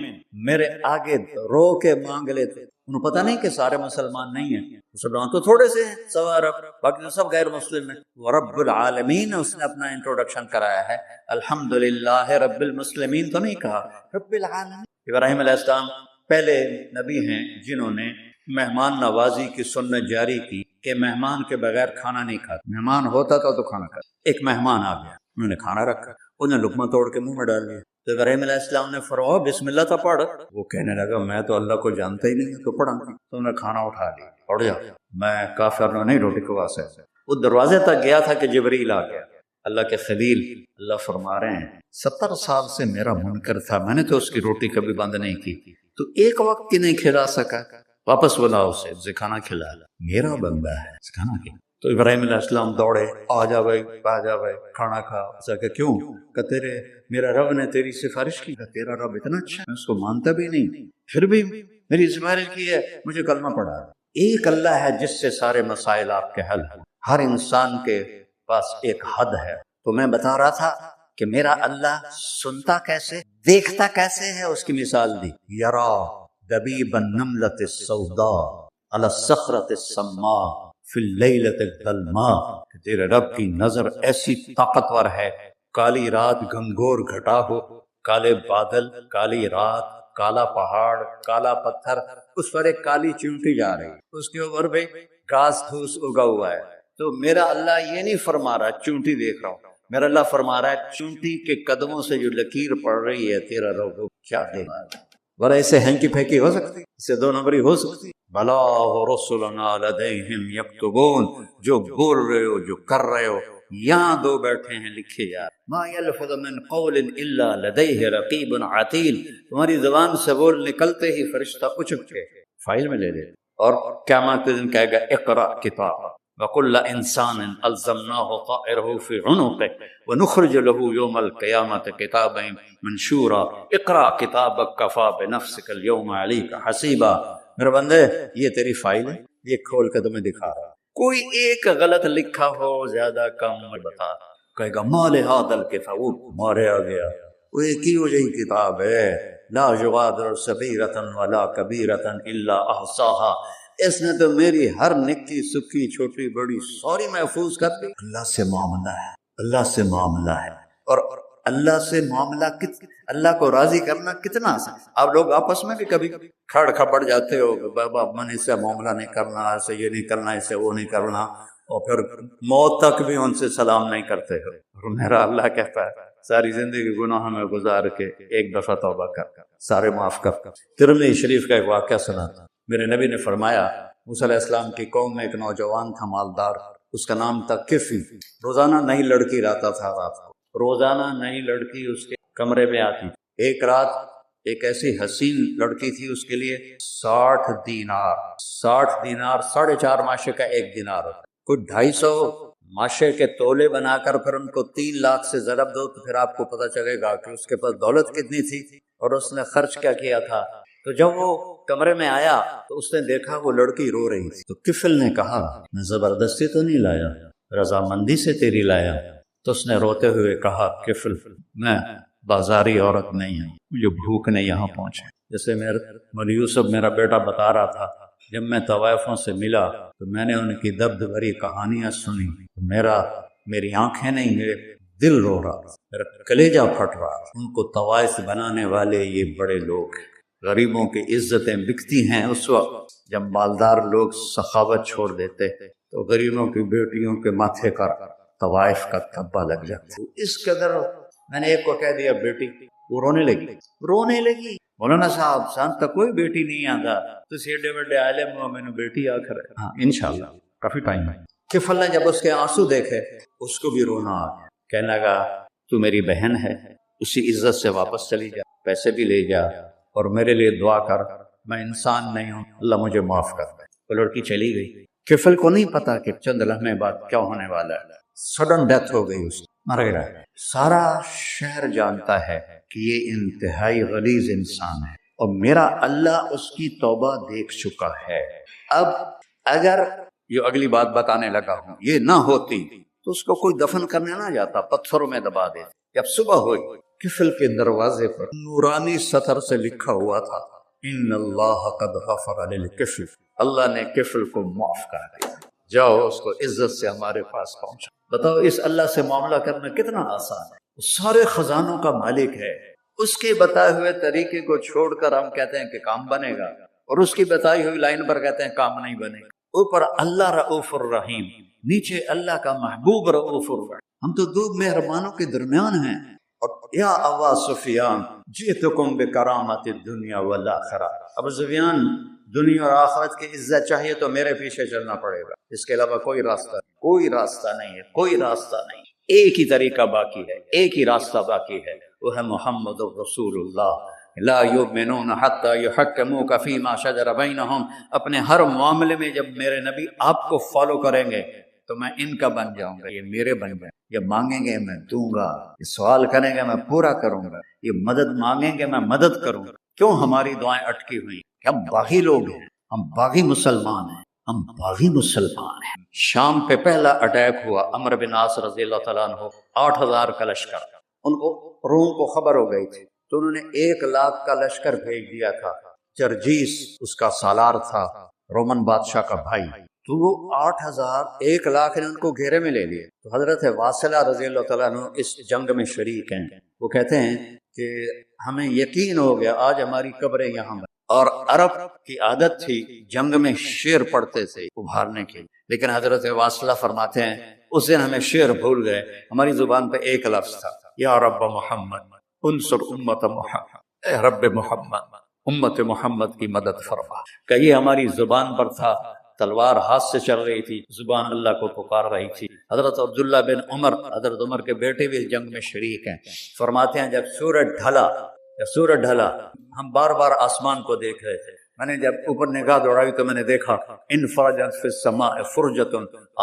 میرے آگے رو کے مانگ لیتے، انہوں پتہ نہیں کہ سارے مسلمان نہیں ہیں، مسلمان تو تھوڑے سے ہیں، سوا ارب، باقی تو سب غیر مسلم ہیں۔ ورب العالمین اس نے اپنا انٹروڈکشن کرایا ہے، الحمدللہ رب المسلمین تو نہیں کہا، رب العالمین۔ ابراہیم علیہ السلام پہلے نبی ہیں جنہوں نے مہمان نوازی کی سنت جاری کی کہ مہمان کے بغیر کھانا نہیں کھاتا، مہمان ہوتا تھا تو کھانا کھاتا۔ ایک مہمان آ گیا، انہوں نے کھانا رکھا، انہیں لقمہ توڑ کے منہ میں ڈال دیا، تو ابراہیم علیہ السلام نے فرمایا بسم اللہ تو پڑھ۔ وہ کہنے لگا میں تو اللہ کو جانتا ہی نہیں، تو پڑھا نہیں۔ تو انہوں نے کھانا اٹھا لیا، پڑھ جا، میں کافر نہیں روٹی کھوا سکتا۔ وہ دروازے تک گیا تھا کہ جبریل آ گیا، اللہ کے خلیل، اللہ فرما رہے ہیں 70 سال سے میرا منکر تھا، میں نے تو اس کی روٹی کبھی بند نہیں کی، تو ایک وقت کی نہیں کھلا سکا، واپس بلاؤ اسے، کھانا کھلا، میرا بندہ ہے، کھانا کھلا۔ تو ابراہیم علیہ السلام دوڑے، آ جا بھائی، آ جا بھائی، کھانا کھا۔ اسے کہ کیوں؟ کہ تیرے میرا رب نے تیری سفارش کی، کہ تیرا رب اتنا اچھا ہے، میں اس کو مانتا بھی نہیں، پھر بھی میری سفارش کی ہے، مجھے کلمہ پڑھا۔ ایک اللہ ہے جس سے سارے مسائل آپ کے حل ہیں۔ ہر انسان کے پاس ایک حد ہے، تو میں بتا رہا تھا کہ میرا اللہ سنتا کیسے، دیکھتا کیسے ہے، اس کی مثال دی، یرا دبیب النملۃ السوداء علی الصخرۃ السماء فی اللیلۃ الظلماء، کہ تیرے رب کی نظر ایسی طاقتور ہے، کالی رات گھنگور گھٹا ہو، کالے بادل، کالی رات، کالا پہاڑ، کالا پتھر، اس پر ایک کالی چونٹی جا رہی، اس کے اوپر بھی گھاس پھوس اگا ہوا ہے۔ تو میرا اللہ یہ نہیں فرما رہا چونٹی دیکھ رہا ہوں، میرا اللہ فرما رہا ہے چونٹی کے قدموں سے جو لکیر پڑ رہی ہے، تیرا رب کیا دیکھ رہا ہے۔ بڑا اسے ہینکی پھینکی ہو سکتی، اسے دو نمبری ہو سکتی؟ بلا ورسلنا لدیہم یکتبون، جو بول رہے ہو، جو کر رہے ہو، یہاں دو بیٹھے ہیں لکھے یار، ما یلفظ من قول الا لدیہ رقیب عتید، تمہاری زبان سے بول نکلتے ہی فرشتہ اچک کے فائل میں لے لے، اور قیامت کے دن کہے گا اقرأ کتاب وَكُلَّ إِنسَانٍ أَلْزَمْنَاهُ طَائِرَهُ فِي عُنُقِهِ وَنُخْرِجُ لَهُ يَوْمَ الْقِيَامَةِ كِتَابًا مَنشُورًا اقرأ كِتَابَكَ كَفَىٰ بِنَفْسِكَ الْيَوْمَ عَلَيْكَ حَسِيبًا۔ میرے بندے یہ تیری فائل ہے، یہ کھول کے تمہیں دکھا رہا، کوئی ایک غلط لکھا ہو زیادہ کم بتا، کہے گا مَا لِهَٰذَا الْكِتَابِ، مارے آ گیا، وہ ایک ہی وجہ کتاب ہے، لا يغادر صغيرة ولا كبيرة إلا أحصاها، اس نے تو میری ہر نکی سکی چھوٹی بڑی ساری محفوظ کر دی۔ اللہ سے معاملہ ہے، اللہ سے معاملہ ہے، اور اللہ سے معاملہ اللہ کو راضی کرنا کتنا آسان۔ آپ لوگ آپس میں بھی کبھی کھڑ کھپڑ جاتے ہو کہ بابا من اس سے معاملہ نہیں کرنا، ایسے یہ نہیں کرنا، اسے وہ نہیں کرنا، اور پھر موت تک بھی ان سے سلام نہیں کرتے ہو۔ اور میرا اللہ کہتا ہے ساری زندگی گناہ میں گزار کے ایک دفعہ توبہ کر، سارے معاف کر۔ ترمذی شریف کا ایک واقعہ سنا تھا، میرے نبی نے فرمایا موسیٰ علیہ السلام کی قوم میں ایک نوجوان تھا مالدار، اس کا نام تھا کفی، روزانہ نئی لڑکی لاتا تھا رات کو، روزانہ نئی لڑکی اس کے کمرے میں آتی. ایک رات ایک ایسی حسین لڑکی تھی، اس کے لیے 60 دینار 4.5 ماشے کا 1 دینار ہوتا ہے. کوئی 250 ماشے کے تولے بنا کر پھر ان کو 3 لاکھ سے ضرب دو تو پھر آپ کو پتہ چلے گا کہ اس کے پاس دولت کتنی تھی اور اس نے خرچ کیا کیا تھا. تو جب وہ کمرے میں آیا تو اس نے دیکھا وہ لڑکی رو رہی تھی. تو کفل نے کہا میں زبردستی تو نہیں لایا، رضامندی سے تیری لایا. تو اس نے روتے ہوئے کہا کفل میں بازاری عورت نہیں ہوں، مجھے بھوک نے یہاں پہنچے. جیسے مولی یوسف میرا بیٹا بتا رہا تھا، جب میں طوائفوں سے ملا تو میں نے ان کی درد بھری کہانیاں سنی، میری آنکھیں نہیں، میرے دل رو رہا، میرا کلیجہ پھٹ رہا. ان کو طوائف بنانے والے یہ بڑے لوگ ہیں. غریبوں کی عزتیں بکتی ہیں اس وقت جب مالدار لوگ سخاوت چھوڑ دیتے تو غریبوں کی بیٹیوں کے ماتھے کا طوائف کا دھبا لگ جاتا. اس قدر میں نے ایک کو کہہ دیا بیٹی، وہ رونے لگی. مولانا صاحب سان تک کوئی بیٹی نہیں آتا تو ایڈے بڑے عالم ہو، میں نے بیٹی آ کر ہاں انشاءاللہ کافی ٹائم ہے. کفل نے جب اس کے آنسو دیکھے اس کو بھی رونا آ گیا. کہنے لگا تو میری بہن ہے، اسی عزت سے واپس چلی جا، پیسے بھی لے جا اور میرے لیے دعا کر، میں انسان نہیں ہوں، اللہ مجھے معاف کر دے. وہ لڑکی چلی گئی. کفل کو نہیں پتا کہ چند لمحے بعد کیا ہونے والا ہے. سڈن ڈیتھ ہو گئی، اس مر گیا. سارا شہر جانتا ہے کہ یہ انتہائی غلیظ انسان ہے اور میرا اللہ اس کی توبہ دیکھ چکا ہے. اب اگر یہ اگلی بات بتانے لگا ہوں یہ نہ ہوتی تو اس کو کوئی دفن کرنے نہ جاتا، پتھروں میں دبا دیتے. جب صبح ہوئی کفل کے دروازے پر نورانی سطر سے لکھا ہوا تھا ان اللہ قد غفر للکفل، اللہ نے کفل کو معاف کر دیا، جاؤ اس کو عزت سے ہمارے پاس پہنچا. بتاؤ اس اللہ سے معاملہ کرنا کتنا آسان ہے. وہ سارے خزانوں کا مالک ہے. اس کے بتائے ہوئے طریقے کو چھوڑ کر ہم کہتے ہیں کہ کام بنے گا اور اس کی بتائی ہوئی لائن پر کہتے ہیں کام نہیں بنے گا. اوپر اللہ رؤوف الرحیم، نیچے اللہ کا محبوب رؤوف الرحیم. ہم تو دو مہربانوں کے درمیان ہیں. اور یا ابا سفیان جئتکم بکرامت الدنیا والآخرہ، ابو سفیان دنیا اور آخرت کی عزت چاہیے تو میرے پیچھے چلنا پڑے گا، اس کے علاوہ کوئی راستہ نہیں. ایک ہی طریقہ باقی ہے، ایک ہی راستہ باقی ہے، وہ ہے محمد رسول اللہ. لا یؤمنون حتی یحکموک فیما شجر بینہم. اپنے ہر معاملے میں جب میرے نبی آپ کو فالو کریں گے تو میں ان کا بن جاؤں گا، یہ میرے بن جائیں. یہ مانگیں گے میں دوں گا، یہ سوال کریں گے میں پورا کروں گا، یہ مدد مانگیں گے میں مدد کروں گا. کیوں ہماری دعائیں اٹکی ہوئی؟ کہ ہم باغی لوگ ہیں، ہم باغی مسلمان ہیں. شام پہ پہلا اٹیک ہوا، عمرو بن عاص رضی اللہ تعالیٰ عنہ 8000 کا لشکر. ان کو روم کو خبر ہو گئی تھی تو انہوں نے 1,00,000 کا لشکر بھیج دیا تھا. جرجیس اس کا سالار تھا، رومن بادشاہ کا بھائی. تو وہ 8000 1,00,000 نے ان کو گھیرے میں لے لیے. تو حضرت واصلہ رضی اللہ تعالیٰ عنہ اس جنگ میں شریک ہیں. وہ کہتے ہیں کہ ہمیں یقین ہو گیا آج ہماری قبریں یہاں بنیں. اور عرب کی عادت تھی جنگ میں شعر پڑھتے تھے ابھارنے کے، لیکن حضرت واصلہ فرماتے ہیں اس دن ہمیں شعر بھول گئے، ہماری زبان پہ ایک لفظ تھا، یا رب محمد انصر امت محمد، اے رب محمد امت محمد کی مدد فرما. کہ یہ ہماری زبان پر تھا، تلوار ہاتھ سے چل رہی تھی، زبان اللہ کو پکار رہی تھی. حضرت عبداللہ بن عمر، حضرت عمر کے بیٹے بھی اس جنگ میں شریک ہیں، فرماتے ہیں جب سورج ڈھلا ہم بار بار آسمان کو دیکھ رہے تھے. میں نے جب اوپر نگاہ دوڑائی تو میں نے دیکھا انفرجت فی السماء فرجۃ،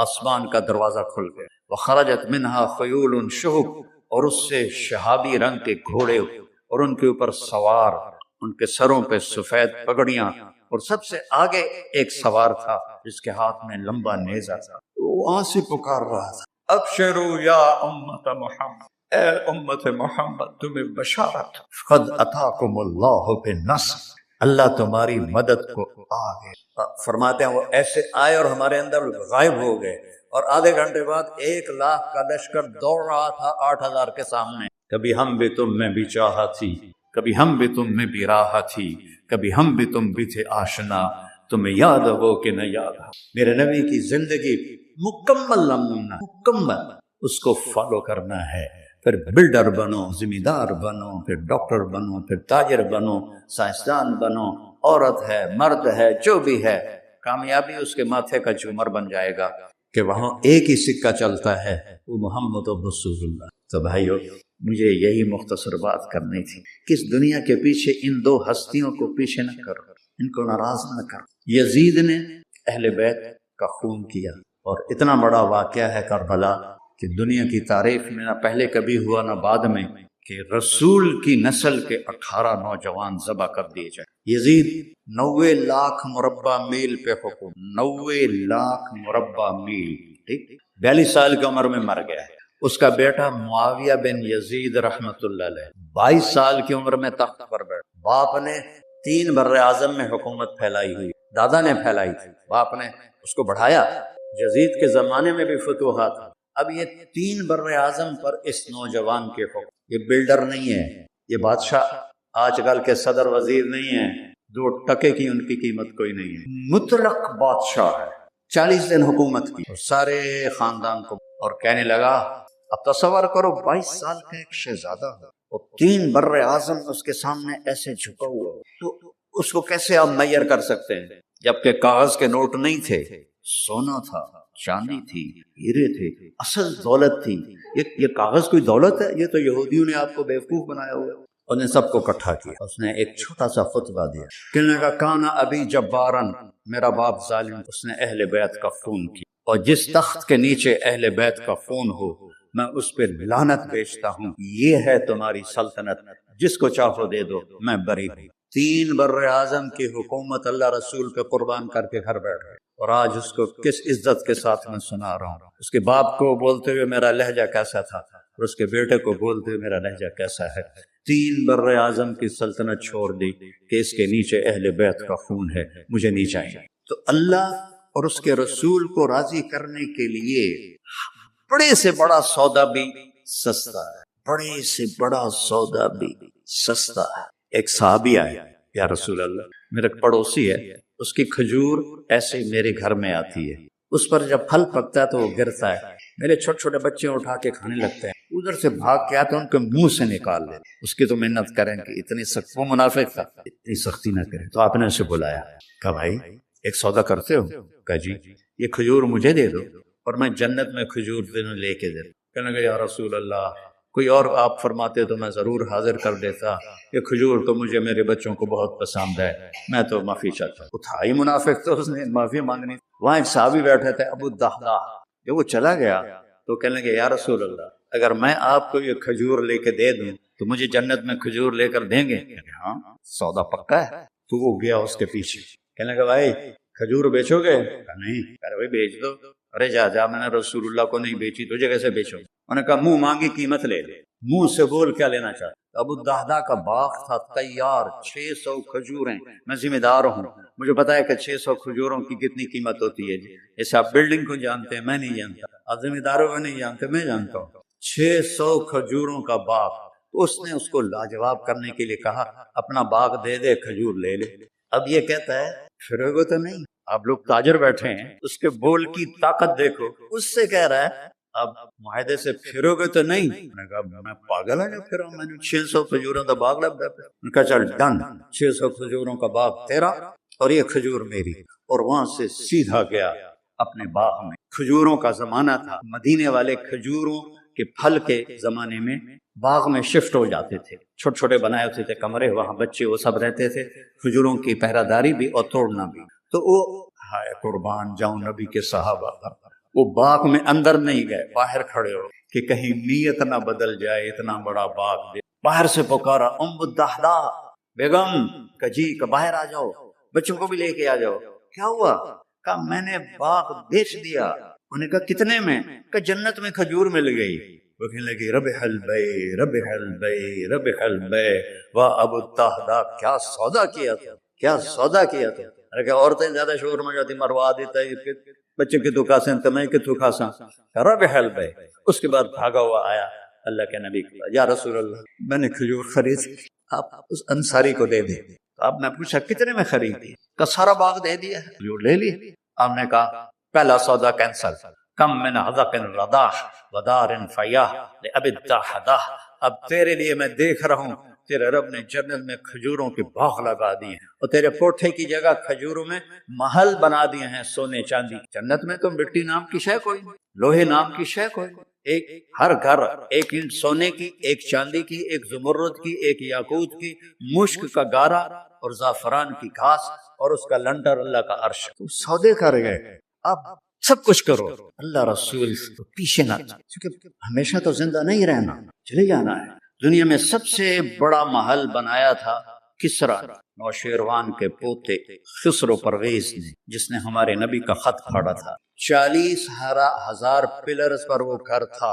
آسمان کا دروازہ کھل گیا، وخرجت منہا خیول شہب، اور اس سے شہابی رنگ کے گھوڑے اور ان کے اوپر سوار، ان کے سروں پہ سفید پگڑیاں، اور سب سے آگے ایک سوار تھا جس کے ہاتھ میں لمبا نیزہ تھا. وہ آنسی پکار رہا تھا، ابشروا یا امت محمد، اے امت محمد تمہیں بشارت، قد اتاکم اللہ بالنصر، اللہ تمہاری مدد کو آ گئے. فرماتے ہیں وہ ایسے آئے اور ہمارے اندر غائب ہو گئے، اور آدھے گھنٹے بعد 1,00,000 کا لشکر دوڑ رہا تھا 8000 کے سامنے. کبھی ہم بھی تم میں بھی چاہا تھی، کبھی ہم بھی تم میں بھی راہ تھی، کبھی ہم بھی تم بھی تھے آشنا، تمہیں یاد ہو کہ نہ یاد ہو. میرے نبی کی زندگی مکمل نمونہ، مکمل اس کو فالو کرنا ہے. پھر بلڈر بنو، ذمہ دار بنو، پھر ڈاکٹر بنو، پھر تاجر بنو، سائنسدان بنو، عورت ہے مرد ہے جو بھی ہے، کامیابی اس کے ماتھے کا جھومر بن جائے گا کہ وہاں ایک ہی سکہ چلتا ہے، وہ محمد رسول اللہ. تو بھائیو مجھے یہی مختصر بات کرنی تھی کہ اس دنیا کے پیچھے ان دو ہستیوں کو پیچھے نہ کرو، ان کو ناراض نہ کرو۔ یزید نے اہل بیت کا خون کیا، اور اتنا بڑا واقعہ ہے کربلا کہ دنیا کی تاریخ میں نہ پہلے کبھی ہوا نہ بعد میں کہ رسول کی نسل کے 18 نوجوان ذبح کر دیے جائیں۔ یزید 90 لاکھ مربع میل پہ حکم، 90 لاکھ مربع میل، ٹھیک، 42 سال کی عمر میں مر گیا ہے۔ اس کا بیٹا معاویہ بن یزید رحمت اللہ علیہ 22 سال کی عمر میں تخت پر بیٹھا۔ باپ نے 3 بر اعظم میں حکومت پھیلائی ہوئی، دادا نے پھیلائی تھی، باپ نے اس کو بڑھایا۔ یزید کے زمانے میں بھی فتوحات، اب یہ 3 بر اعظم پر اس نوجوان کے حکم۔ یہ بلڈر نہیں ہے، یہ بادشاہ آج کل کے صدر وزیر نہیں ہیں، 2 ٹکے کی ان کی قیمت کوئی نہیں ہے، مطلق بادشاہ ہے۔ 40 دن حکومت کی اور سارے خاندان کو، اور کہنے لگا اب تصور کرو 22 سال کا ایک شہزادہ ہو اور 3 بر اعظم اس کے سامنے ایسے جھکا ہوا ہو، تو اس کو کیسے آپ میئر کر سکتے ہیں؟ جبکہ کاغذ کے نوٹ نہیں تھے، سونا تھا، چاندی تھی، ہیرے تھے، اصل دولت تھی۔ یہ کاغذ کوئی دولت ہے؟ یہ تو یہودیوں نے آپ کو بیوقوف بنایا ہوا ہے۔ اور نے سب کو اکٹھا کیا، اس نے ایک چھوٹا سا خطبہ دیا، کہنے لگا کانا ابی جبارن، میرا باپ ظالم، اس نے اہل بیت کا خون کیا، اور جس تخت کے نیچے اہل بیت کا خون ہو میں اس پہ لعنت بھیجتا ہوں، یہ ہے تمہاری سلطنت، جس کو چاہو دے دو، میں بری ہوں۔ 3 بر اعظم کی حکومت اللہ رسول پہ قربان کر کے گھر بیٹھ گئے، اور آج اس کو کس عزت کے ساتھ میں سنا رہا ہوں۔ اس کے باپ کو بولتے ہوئے میرا لہجہ کیسا تھا، اور اس کے بیٹے کو بولتے ہوئے میرا لہجہ کیسا ہے۔ 3 بر اعظم کی سلطنت چھوڑ دی کہ اس کے نیچے اہل بیت کا خون ہے، مجھے نہیں چاہیے۔ تو اللہ اور اس کے رسول کو راضی کرنے کے لیے بڑے سے بڑا سودا بھی سستا ہے، بڑے سے بڑا سودا بھی سستا ہے۔ ایک صحابی آئے، یا رسول اللہ، میرا پڑوسی ہے، اس کی کھجور ایسے میرے گھر میں آتی ہے، اس پر جب پھل پکتا ہے تو وہ گرتا ہے، میرے چھوٹے چھوٹے بچے اٹھا کے کھانے لگتے ہیں، ادھر سے بھاگ کے آتے ہیں ان کے منہ سے نکال لے۔ اس کی تو محنت کریں کہ اتنی سخت، وہ منافق تھا، اتنی سختی نہ کریں۔ تو آپ نے اسے بلایا، کہا بھائی ایک سودا کرتے ہو؟ کہا جی، یہ کھجور مجھے دے دو اور میں جنت میں کھجور دونوں لے کے دے دوں۔ کہنے لگا یا رسول اللہ، کوئی اور آپ فرماتے تو میں ضرور حاضر کر دیتا، یہ کھجور تو مجھے میرے بچوں کو بہت پسند ہے، میں تو معافی چاہتا ہوں۔ اٹھائی منافق تو اس نے معافی مانگنی۔ وہاں ایک صحابی بیٹھے تھے ابو الدحداء، جب وہ چلا گیا تو کہنے لگے یا رسول اللہ، اگر میں آپ کو یہ کھجور لے کے دے دوں تو مجھے جنت میں کھجور لے کر دیں گے؟ ہاں، سودا پکا ہے۔ تو وہ گیا اس کے پیچھے، کہنے لگا بھائی کھجور بیچو گے؟ کہا نہیں۔ کہا بھائی بیچ دو۔ ارے جا میں نے رسول اللہ کو نہیں بیچی، تجھے کیسے بیچوں؟ انہوں نے کہا منہ مانگی قیمت لے لے، منہ سے بول کیا لینا چاہتا۔ ابو الدحداء کا باغ تھا تیار، 600 کھجوریں، میں ذمہ دار ہوں، مجھے پتا ہے کہ 600 کھجوروں کی کتنی قیمت ہوتی ہے۔ جیسے آپ بلڈنگ کو جانتے ہیں، میں نہیں جانتا، آپ ذمہ داروں کو نہیں جانتے، میں جانتا ہوں۔ 600 کھجوروں کا باغ، تو اس نے اس کو لاجواب کرنے کے لیے کہا اپنا باغ دے دے، کھجور لے لے۔ اب یہ کہتا ہے پھرو تو نہیں، آپ لوگ تاجر بیٹھے ہیں، اس کے بول کی طاقت دیکھو، اس سے کہہ رہا ہے اب معاہدے سے پھرو گے تو نہیں۔ میں نے کہا میں پاگل ہوں جو پھروں، میں نے 600 کھجوروں کا باغ لگ گیا۔ میں نے کہا چل ڈن، 600 کھجوروں کا باغ تیرا اور یہ کھجور میری۔ اور وہاں سے سیدھا گیا اپنے باغ میں۔ کھجوروں کا زمانہ تھا، مدینے والے کھجوروں کے پھل کے زمانے میں باغ میں شفٹ ہو جاتے تھے، چھوٹے چھوٹے بنائے ہوتے تھے کمرے، وہاں بچے وہ سب رہتے تھے، کھجوروں کی پہرہ داری بھی اور توڑنا بھی۔ تو وہ ہائے قربان جاؤں نبی کے صحابہ، وہ باغ میں اندر نہیں گئے، باہر کھڑے ہو کہ کہیں نیت نہ بدل جائے، اتنا بڑا باغ دے۔ باہر سے پکارا ام الدحداء بیگم، کہ جی کہ باہر آ جاؤ، بچوں کو بھی لے کے آ جاؤ۔ کیا ہوا؟ کہا میں نے باغ بیچ دیا۔ انہوں نے کہا کتنے میں؟ کہ جنت میں کھجور مل گئی۔ وہ کہنے لگی ربح البیع ربح البیع ربح البیع، واہ ابو الدحداء کیا سودا کیا تھا، کیا سودا کیا تھا۔ ارے کہ عورتیں زیادہ شور میں جاتی، مروا دیتا ہے، بچے کے تو کھاسیں تمہیں کے تو کھاساں، ربح البیع۔ اس کے بعد بھاگا ہوا آیا اللہ کے نبی کے پاس، یا رسول اللہ میں نے کھجور خرید، آپ اس انصاری کو دے دیں۔ آپ نے پوچھا کتنے میں خریدی؟ کہ سارا باغ دے دیا، کھجور لے لی۔ آپ نے کہا پہلا سودا کینسل، کم من حذق رداح ودار فیاح لأبی الدحداء۔ اب تیرے لیے میں دیکھ رہا ہوں تیرے رب نے جنت میں کھجوروں کے باغ لگا دیے ہیں، اور تیرے کوٹھے کی جگہ کھجوروں میں محل بنا دیے ہیں، سونے چاندی۔ جنت میں تو مٹی نام کی شے کوئی نہیں، لوہے نام کی شے کوئی نہیں۔ ایک ہر گھر ایک اینٹ سونے کی، ایک چاندی کی، ایک زمرد کی، ایک یاقوت کی، مشک کا گارا اور زعفران کی گھاس اور اس کا لنٹر اللہ کا عرش۔ تو سودے کر گئے، اب سب کچھ کرو، اللہ رسول پیچھے نہ، کیونکہ ہمیشہ تو زندہ نہیں رہنا، چلے جانا ہے۔ دنیا میں سب سے بڑا محل بنایا تھا کسرا، نوشیروان کے پوتے خسرو پرویز نے، جس نے ہمارے نبی کا خط پھاڑا تھا۔ 40,000 پلرز پر وہ گھر تھا۔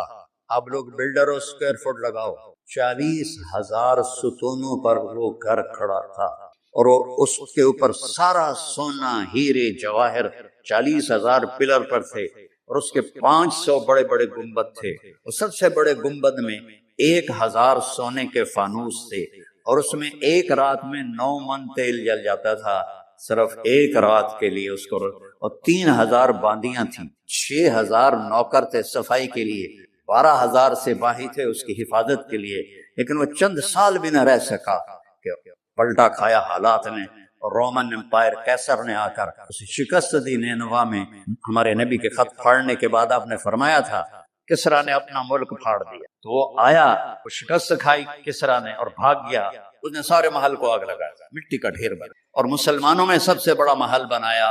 اب لوگ بلڈر اور سکوائر فٹ لگاؤ، 40,000 ستونوں پر وہ گھر کھڑا تھا، اور اس کے اوپر سارا سونا، ہیرے، جواہر 40,000 پلر پر تھے، اور اس کے 500 بڑے بڑے گنبد تھے، اور سب سے بڑے گنبد میں 1,000 سونے کے فانوس تھے، اور اس میں ایک رات میں 9 من تیل جل جاتا تھا، صرف ایک رات کے لیے اس کو، اور 3,000 باندیاں تھیں، 6,000 نوکر تھے صفائی کے لیے، 12,000 سپاہی تھے اس کی حفاظت کے لیے، لیکن وہ چند سال بھی نہ رہ سکا کہ پلٹا کھایا حالات نے، اور رومن امپائر کیسر نے آ کر اسے شکست دی۔ نینوا میں ہمارے نبی کے خط پھاڑنے کے بعد آپ نے فرمایا تھا کسرا نے اپنا ملک پھاڑ دیا، تو وہ آیا، وہ شکست کھائی کسرا نے اور بھاگ گیا، اس نے سارے محل کو آگ لگایا، مٹی کا ڈھیر بنا، اور مسلمانوں میں سب سے بڑا محل بنایا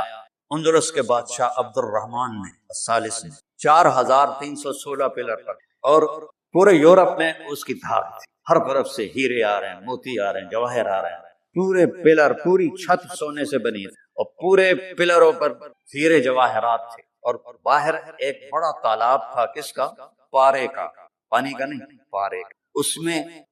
اندلس کے بادشاہ عبد الرحمن نے الثالث نے، 4,316 پلر پر، اور پورے یورپ میں اس کی دھاک تھی، ہر طرف سے ہیرے آ رہے ہیں، موتی آ رہے ہیں، جواہر آ رہے ہیں، پورے پلر، پوری چھت سونے سے بنی تھی، اور پورے پلروں پر ہیرے جواہرات تھے، اور باہر ایک بڑا تالاب تھا، کس کا؟ پارے کا، پانی کا نہیں، پارے کا۔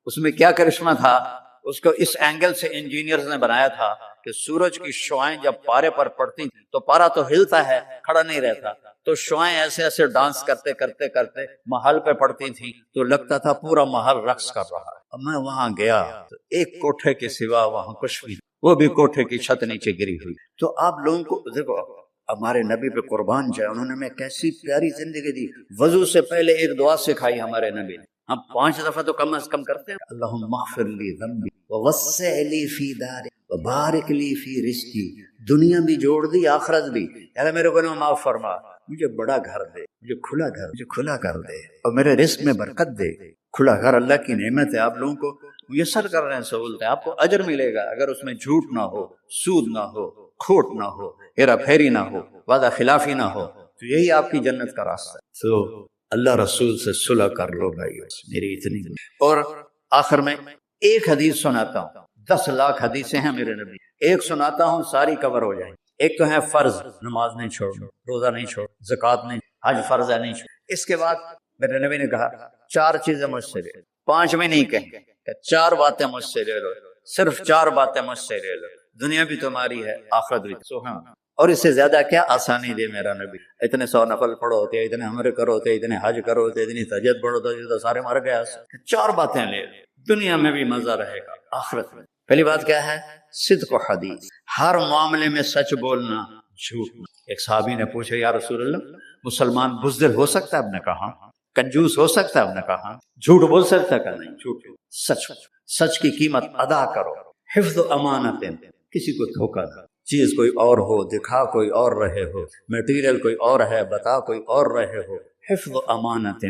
اس میں کیا کرشمہ تھا؟ اس کو اس اینگل سے انجینئرز نے بنایا تھا کہ سورج کی شعائیں جب پارے پر پڑتی تو پارا تو ہلتا ہے، کھڑا نہیں رہتا، تو شعائیں ایسے ایسے ڈانس کرتے کرتے کرتے محل پہ پڑتی تھی، تو لگتا تھا پورا محل رقص کر رہا ہے۔ اب میں وہاں گیا تو ایک کوٹھے کے سوا وہاں کچھ بھی، وہ بھی کوٹھے کی چھت نیچے گری ہوئی۔ تو آپ لوگوں کو دیکھو، ہمارے نبی پہ قربان جائے، انہوں نے ہمیں کیسی پیاری زندگی دی۔ وضو سے پہلے ایک دعا سکھائی ہمارے نبی نے، ہم 5 دفعہ تو کم از کم کرتے ہیں، اللہم اغفر لی ذنبی ووسع لی فی داری وبارک لی فی رزقی، دنیا بھی جوڑ دی، آخرت بھی، اللہ میرے گناہ معاف فرما، مجھے بڑا گھر دے، مجھے کھلا گھر دے، اور میرے رزق میں برکت دے۔ کھلا گھر اللہ کی نعمت ہے، آپ لوگوں کو میسر کر رہے ہیں سہولتیں، آپ کو اجر ملے گا اگر اس میں جھوٹ نہ ہو، سود نہ ہو، کھوٹ نہ ہو، ہیرا پھیری نہ ہو، وعدہ خلافی نہ ہو، تو یہی آپ کی جنت کا راستہ ہے۔ تو اللہ رسول سے صلح کر لو بھائی، میری اتنی۔ اور آخر میں ایک حدیث سناتا ہوں، 10 لاکھ حدیثیں ہیں میرے نبی، ایک سناتا ہوں ساری کور ہو جائیں۔ ایک تو ہے فرض، نماز نہیں چھوڑنا، روزہ نہیں چھوڑ، زکوٰۃ نہیں، حج فرض ہے نہیں چھوڑ۔ اس کے بعد میرے نبی نے کہا 4 چیزیں مجھ سے لے لو، 5 میں نہیں کہیں، 4 باتیں مجھ سے لے لو، صرف 4 باتیں مجھ سے لے لو، دنیا بھی تمہاری ہے، آخرت بھی۔ سبحان، اور اس سے زیادہ کیا آسانی دے میرا نبی، اتنے 100 نفل پڑھو ہوتے، اتنے عمرے کرو ہوتے، اتنے حج کرو ہوتے، اتنی تہجد پڑھو تو سارے مر گئے۔ 4 باتیں لے لو، دنیا میں بھی مزہ رہے گا، آخرت میں۔ پہلی بات کیا ہے؟ صدق و حدیث، ہر معاملے میں سچ بولنا، جھوٹ نہ۔ ایک صحابی نے پوچھا یا رسول اللہ، مسلمان بزدل ہو سکتا ہے؟ آپ نے کہا کنجوس ہو سکتا ہے؟ آپ نے کہا جھوٹ بول سکتا ہے؟ کہ نہیں، جھوٹ، سچ کی قیمت ادا کرو۔ حفظ امانت، کسی کو دھوکہ نہ، چیز کوئی اور ہو، دکھا کوئی اور رہے ہو، میٹیریل کوئی اور ہے، بتا کوئی اور رہے ہو۔ حفظ امانت،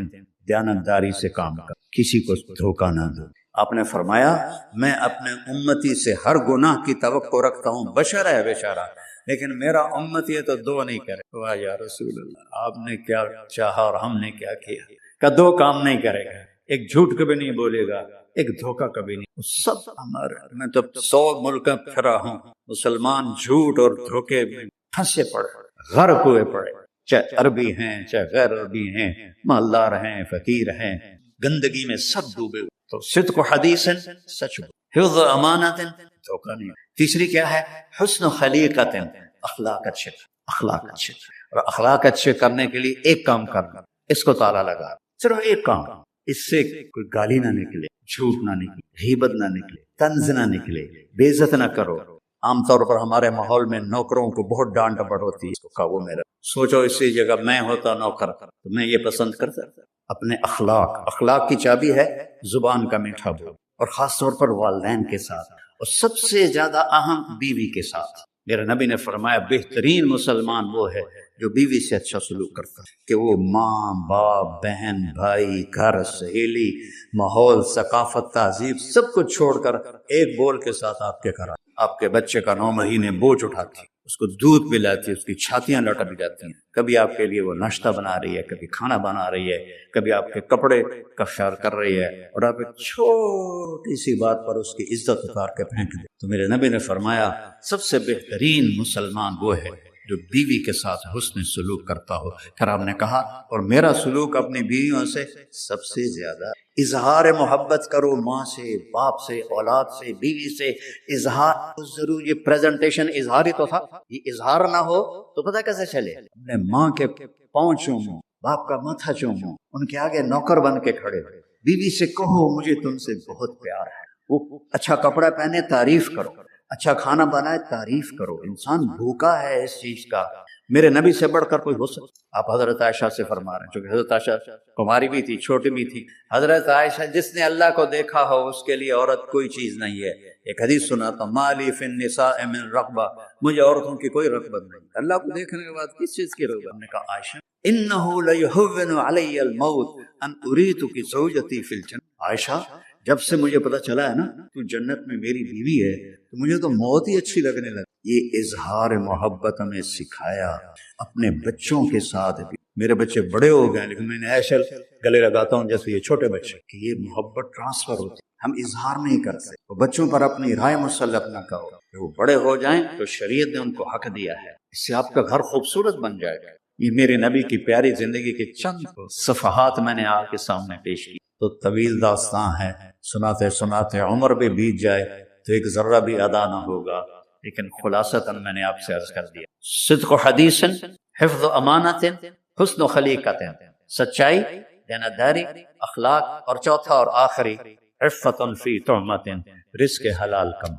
دیانتداری سے کام کر، کسی کو دھوکہ نہ دو۔ آپ نے فرمایا میں اپنے امتی سے ہر گناہ کی توقع رکھتا ہوں، بشر ہے بیچارہ، لیکن میرا امتی ہے تو 2 نہیں کرے۔ واہ یا رسول اللہ، آپ نے کیا چاہا اور ہم نے کیا کیا، کہ 2 کام نہیں کرے گا، ایک جھوٹ کبھی نہیں بولے گا، ایک دھوکہ کبھی نہیں۔ سب ہمارے، میں تو 100 ملک پھرا ہوں، مسلمان جھوٹ اور دھوکے میں پھنسے پڑے، غرق ہوئے پڑے، چاہے عربی ہیں چاہے غیر عربی ہیں، مالدار ہیں فقیر ہیں، گندگی میں سب ڈوبے ہوئے۔ تو صدق و حدیث، سچ، حفظ امانت، دھوکہ نہیں۔ تیسری کیا ہے؟ حسن خلیقت، اخلاق اچھے، اور اخلاق اچھے کرنے کے لیے ایک کام کرنا، اس کو تالا لگا، صرف ایک کام، اس سے کوئی گالی نہ نکلے، جھوٹ نہ نکلے، غیبت نہ نکلے، طنز نہ نکلے، بے عزت نہ کرو۔ عام طور پر ہمارے ماحول میں نوکروں کو بہت ڈانٹ ڈپٹ ہوتی ہے، اس کو کہا وہ میرا، سوچو اسی جگہ میں ہوتا نوکر تو میں یہ پسند کرتا۔ اپنے اخلاق کی چابی ہے زبان کا میٹھا بول، اور خاص طور پر والدین کے ساتھ، اور سب سے زیادہ اہم بیوی کے ساتھ۔ میرے نبی نے فرمایا بہترین مسلمان وہ ہے جو بیوی سے اچھا سلوک کرتا ہے، کہ وہ ماں باپ بہن بھائی گھر سہیلی ماحول ثقافت تہذیب سب کچھ چھوڑ کر ایک بول کے ساتھ آپ کے گھر آپ کے بچے کا 9 مہینے بوجھ اٹھاتی، اس کو دودھ پلاتی، اس کی چھاتیاں لٹک جاتی ہیں، کبھی آپ کے لیے وہ ناشتہ بنا رہی ہے، کبھی کھانا بنا رہی ہے، کبھی آپ کے کپڑے کا خیال کر رہی ہے، اور آپ ایک چھوٹی سی بات پر اس کی عزت اتار کے پھینک دے۔ تو میرے نبی نے فرمایا سب سے بہترین مسلمان وہ ہے جو بیوی کے ساتھ حسن سلوک کرتا ہو۔ پھر آپ نے کہا اور میرا سلوک اپنی بیویوں سے سب سے زیادہ اظہار محبت کرو، ماں سے باپ سے اولاد سے بیوی سے اظہار ضرور، یہ پریزنٹیشن اظہار ہی تو تھا، یہ اظہار نہ ہو تو پتہ کیسے چلے؟ اپنے ماں کے پاؤں چومو، باپ کا ماتھا چومو، ان کے آگے نوکر بن کے کھڑے ہو، بیوی سے کہو مجھے تم سے بہت پیار ہے، وہ اچھا کپڑا پہنے تعریف کرو، اچھا کھانا بنائے تعریف کرو، انسان بھوکا ہے اس چیز کا۔ میرے نبی سے بڑھ کر کوئی ہو سکتا؟ آپ حضرت عائشہ سے فرما رہے ہیں، چونکہ حضرت عائشہ کماری بھی تھی، چھوٹی بھی تھی۔ حضرت عائشہ جس نے اللہ کو دیکھا ہو اس کے لیے عورت کوئی چیز نہیں ہے۔ ایک حدیث سناتا ہوں، مالی فی النساء من رغبہ، مجھے عورتوں کی کوئی رغبت نہیں، اللہ کو دیکھنے کے بعد کس چیز کی رغبت؟ ہم نے کہا عائشہ انہ لیہون علی الموت ان اریتک زوجتی فی الجنہ، عائشہ جب سے مجھے پتا چلا ہے نا تو جنت میں میری بیوی ہے تو مجھے تو موت ہی اچھی لگنے لگی۔ یہ اظہار محبت ہمیں سکھایا اپنے بچوں کے ساتھ بھی۔ میرے بچے بڑے ہو گئے لیکن میں نے ایسے گلے لگاتا ہوں جیسے یہ چھوٹے بچے، کہ یہ محبت ٹرانسفر ہوتی، ہم اظہار نہیں کرتے۔ تو بچوں پر اپنی رائے مسلط نہ کرو، کہ وہ بڑے ہو جائیں تو شریعت نے ان کو حق دیا ہے، اس سے آپ کا گھر خوبصورت بن جائے گا۔ یہ میرے نبی کی پیاری زندگی کے چند صفحات میں نے آپ کے سامنے پیش کی، تو طویل داستان ہے، سناتے سناتے عمر بھی بیت جائے تو ایک ذرہ بھی ادا نہ ہوگا، لیکن خلاصتاً میں نے آپ سے عرض کر دیا، صدق و حدیث، حفظ و امانت، حسن و خلیقت، سچائی، دیانتداری، اخلاق، اور چوتھا اور آخری عفت فی طعمت، رزق حلال کم،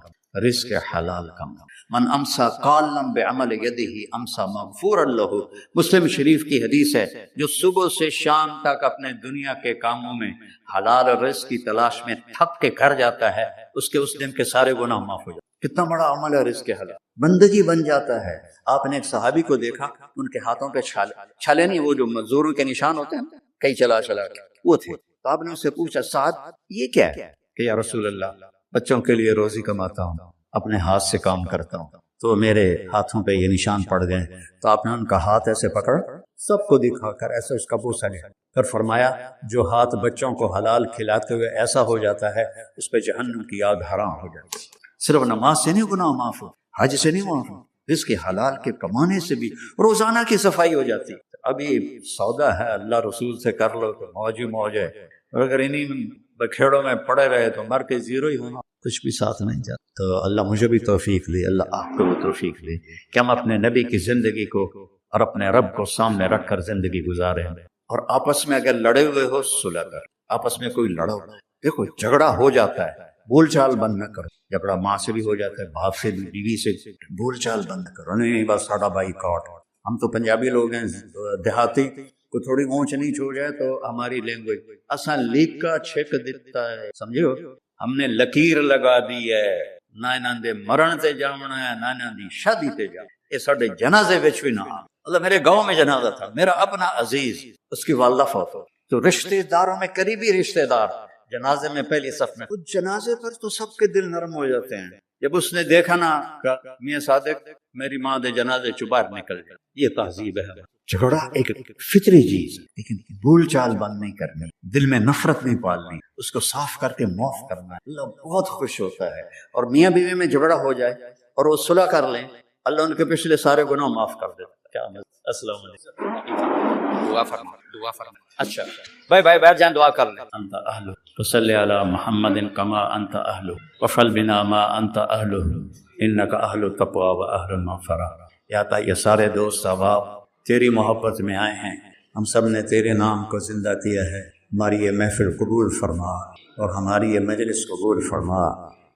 رزق حلال کم۔ من امسا قالا بعمل یدہ امسا مغفورا لہ، مسلم شریف کی حدیث ہے، جو صبح سے شام تک اپنے دنیا کے کاموں میں حلال رزق کی تلاش میں تھک کے گھر جاتا ہے، اس کے اس دن کے سارے گناہ معاف ہو جاتے۔ کتنا بڑا عمل ہے رزق حلال، بندگی بن جاتا ہے۔ آپ نے ایک صحابی کو دیکھا، ان کے ہاتھوں پہ چھالے نہیں، وہ جو مزدوروں کے نشان ہوتے ہیں کئی چلا چلا کے، وہ تھے۔ تو آپ نے اس سے پوچھا سعد یہ کیا ہے؟ کہ یا رسول اللہ بچوں کے لیے روزی کماتا ہوں، اپنے ہاتھ سے کام کرتا ہوں، تو میرے ہاتھوں پہ یہ نشان پڑ گئے۔ تو آپ نے ان کا ہاتھ ایسے پکڑ سب کو دکھا کر ایسے اس کا بوسہ لیا، پھر فرمایا جو ہاتھ بچوں کو حلال کھلاتے ہوئے ایسا ہو جاتا ہے اس پہ جہنم کی آگ حرام ہو جاتی ہے۔ صرف نماز سے نہیں گناہ معاف ہو، حج سے نہیں معاف ہو، رزق حلال کے کمانے سے بھی روزانہ کی صفائی ہو جاتی۔ ابھی سودا ہے اللہ رسول سے کر لو تو موج ہی موج ہے، اور اگر انہیں بکھیڑوں میں پڑے رہے تو مر کے زیرو ہی ہونا، کچھ بھی ساتھ نہیں جاتا۔ تو اللہ مجھے بھی توفیق دے، اللہ آپ کو بھی توفیق دے کہ ہم اپنے نبی کی زندگی کو اور اپنے رب کو سامنے رکھ کر زندگی گزاریں، اور آپس میں اگر لڑے ہوئے ہو صلح کر، آپس میں کوئی لڑو، دیکھو جھگڑا ہو جاتا ہے، بول چال بند نہ کرو، جھگڑا ماں سے بھی ہو جاتا ہے، باپ سے بھی، بیوی سے، بول چال بند کرو، نہیں بس ساڈا بائی کاٹ۔ ہم تو پنجابی لوگ ہیں، دیہاتی کو تھوڑی اونچ نیچ ہو جائے تو ہماری لینگویج اساں لیکا چھک دیتا ہے، سمجھو ہم نے لکیر لگا دی ہے، نہ انہاں دے مرن تے جاونا ہے، نہ انہاں دی شادی تے جاونا، یہ ساڈے جنازے وچ بھی نہ آ۔ اللہ میرے گاؤں میں جنازہ تھا، میرا اپنا عزیز، اس کی والدہ فوت ہو، تو رشتہ داروں میں قریبی رشتہ دار جنازے میں پہلی صف میں، اس جنازے پر تو سب کے دل نرم ہو جاتے ہیں۔ جب اس نے دیکھا نا کہ میاں صادق میری ماں دے جنازے چ باہر نکل جائے، یہ تہذیب ہے۔ جھگڑا ایک فطری چیز ہے، لیکن بول چال بند نہیں کرنی، دل میں نفرت نہیں پالنی، اس کو صاف کر کے معاف کرنا ہے، اللہ بہت خوش ہوتا ہے۔ اور میاں بیوی میں جھگڑا ہو جائے اور وہ صلح کر لیں، اللہ ان کے پچھلے سارے گناہ معاف کر دیتا ہے۔ کیا السلام علیکم، دعا فرما، دعا فرما۔ اچھا بھائی بیٹھ جائیں، دعا کر لیں۔ انت اہل وصلی علی محمد کما انت اہل وفعل بنا ما انت اہل انک اہل التقوی و اہل المغفرہ۔ یا تا یہ سارے دوست احباب تیری محبت میں آئے ہیں، ہم سب نے تیرے نام کو زندہ کیا ہے، ہماری یہ محفل قبول فرما اور ہماری یہ مجلس قبول فرما،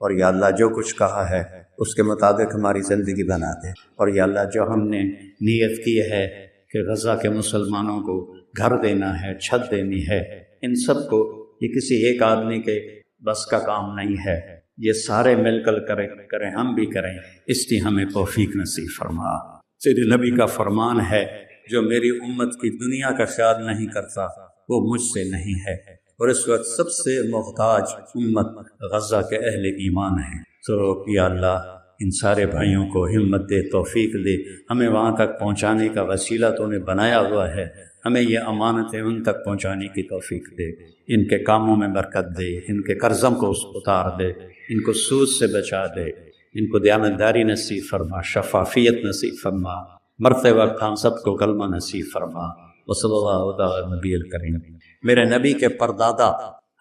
اور یا اللہ جو کچھ کہا ہے اس کے مطابق ہماری زندگی بنا دے، اور یا اللہ جو ہم نے نیت کی ہے کہ غزہ کے مسلمانوں کو گھر دینا ہے، چھت دینی ہے، ان سب کو یہ کسی ایک آدمی کے بس کا کام نہیں ہے، یہ سارے مل کر کریں ہم بھی کریں، اس کی ہمیں توفیق نصیب فرما۔ تیرے نبی کا فرمان ہے جو میری امت کی دنیا کا خیال نہیں کرتا وہ مجھ سے نہیں ہے، اور اس وقت سب سے محتاج امت غزہ کے اہل ایمان ہیں۔ تو یا اللہ ان سارے بھائیوں کو ہمت دے، توفیق دے، ہمیں وہاں تک پہنچانے کا وسیلہ تو نے بنایا ہوا ہے، ہمیں یہ امانتیں ان تک پہنچانے کی توفیق دے، ان کے کاموں میں برکت دے، ان کے قرضوں کو اتار دے، ان کو سود سے بچا دے، ان کو دیانتداری نصیب فرما، شفافیت نصیب فرما، مرتے وقت ہم سب کو کلمہ نصیب فرما۔ وصلی اللہ علیہ نبی الکریم۔ میرے نبی کے پردادا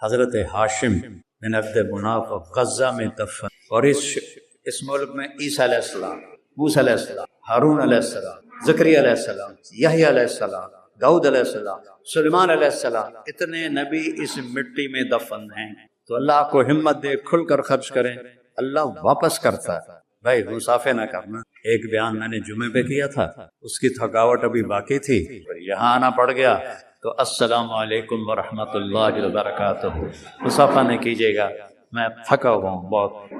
حضرت ہاشم بن عبد مناف غزہ میں دفن، اور اس ملک میں عیسیٰ علیہ السلام، موسیٰ علیہ السلام، ہارون علیہ السلام، زکریا علیہ السلام، یحییٰ علیہ السلام، داؤد علیہ السلام، سلیمان علیہ السلام، اتنے نبی اس مٹی میں دفن ہیں۔ تو اللہ کو ہمت دے، کھل کر خرچ کریں، اللہ واپس کرتا ہے۔ بھائی مسافے نہ کرنا۔ ایک بیان میں نے جمعے پہ کیا تھا، اس کی تھکاوٹ ابھی باقی تھی، یہاں آنا پڑ گیا، تو السلام علیکم ورحمۃ اللہ وبرکاتہ۔ مسافہ نہیں کیجیے گا، میں تھکا ہوا ہوں بہت۔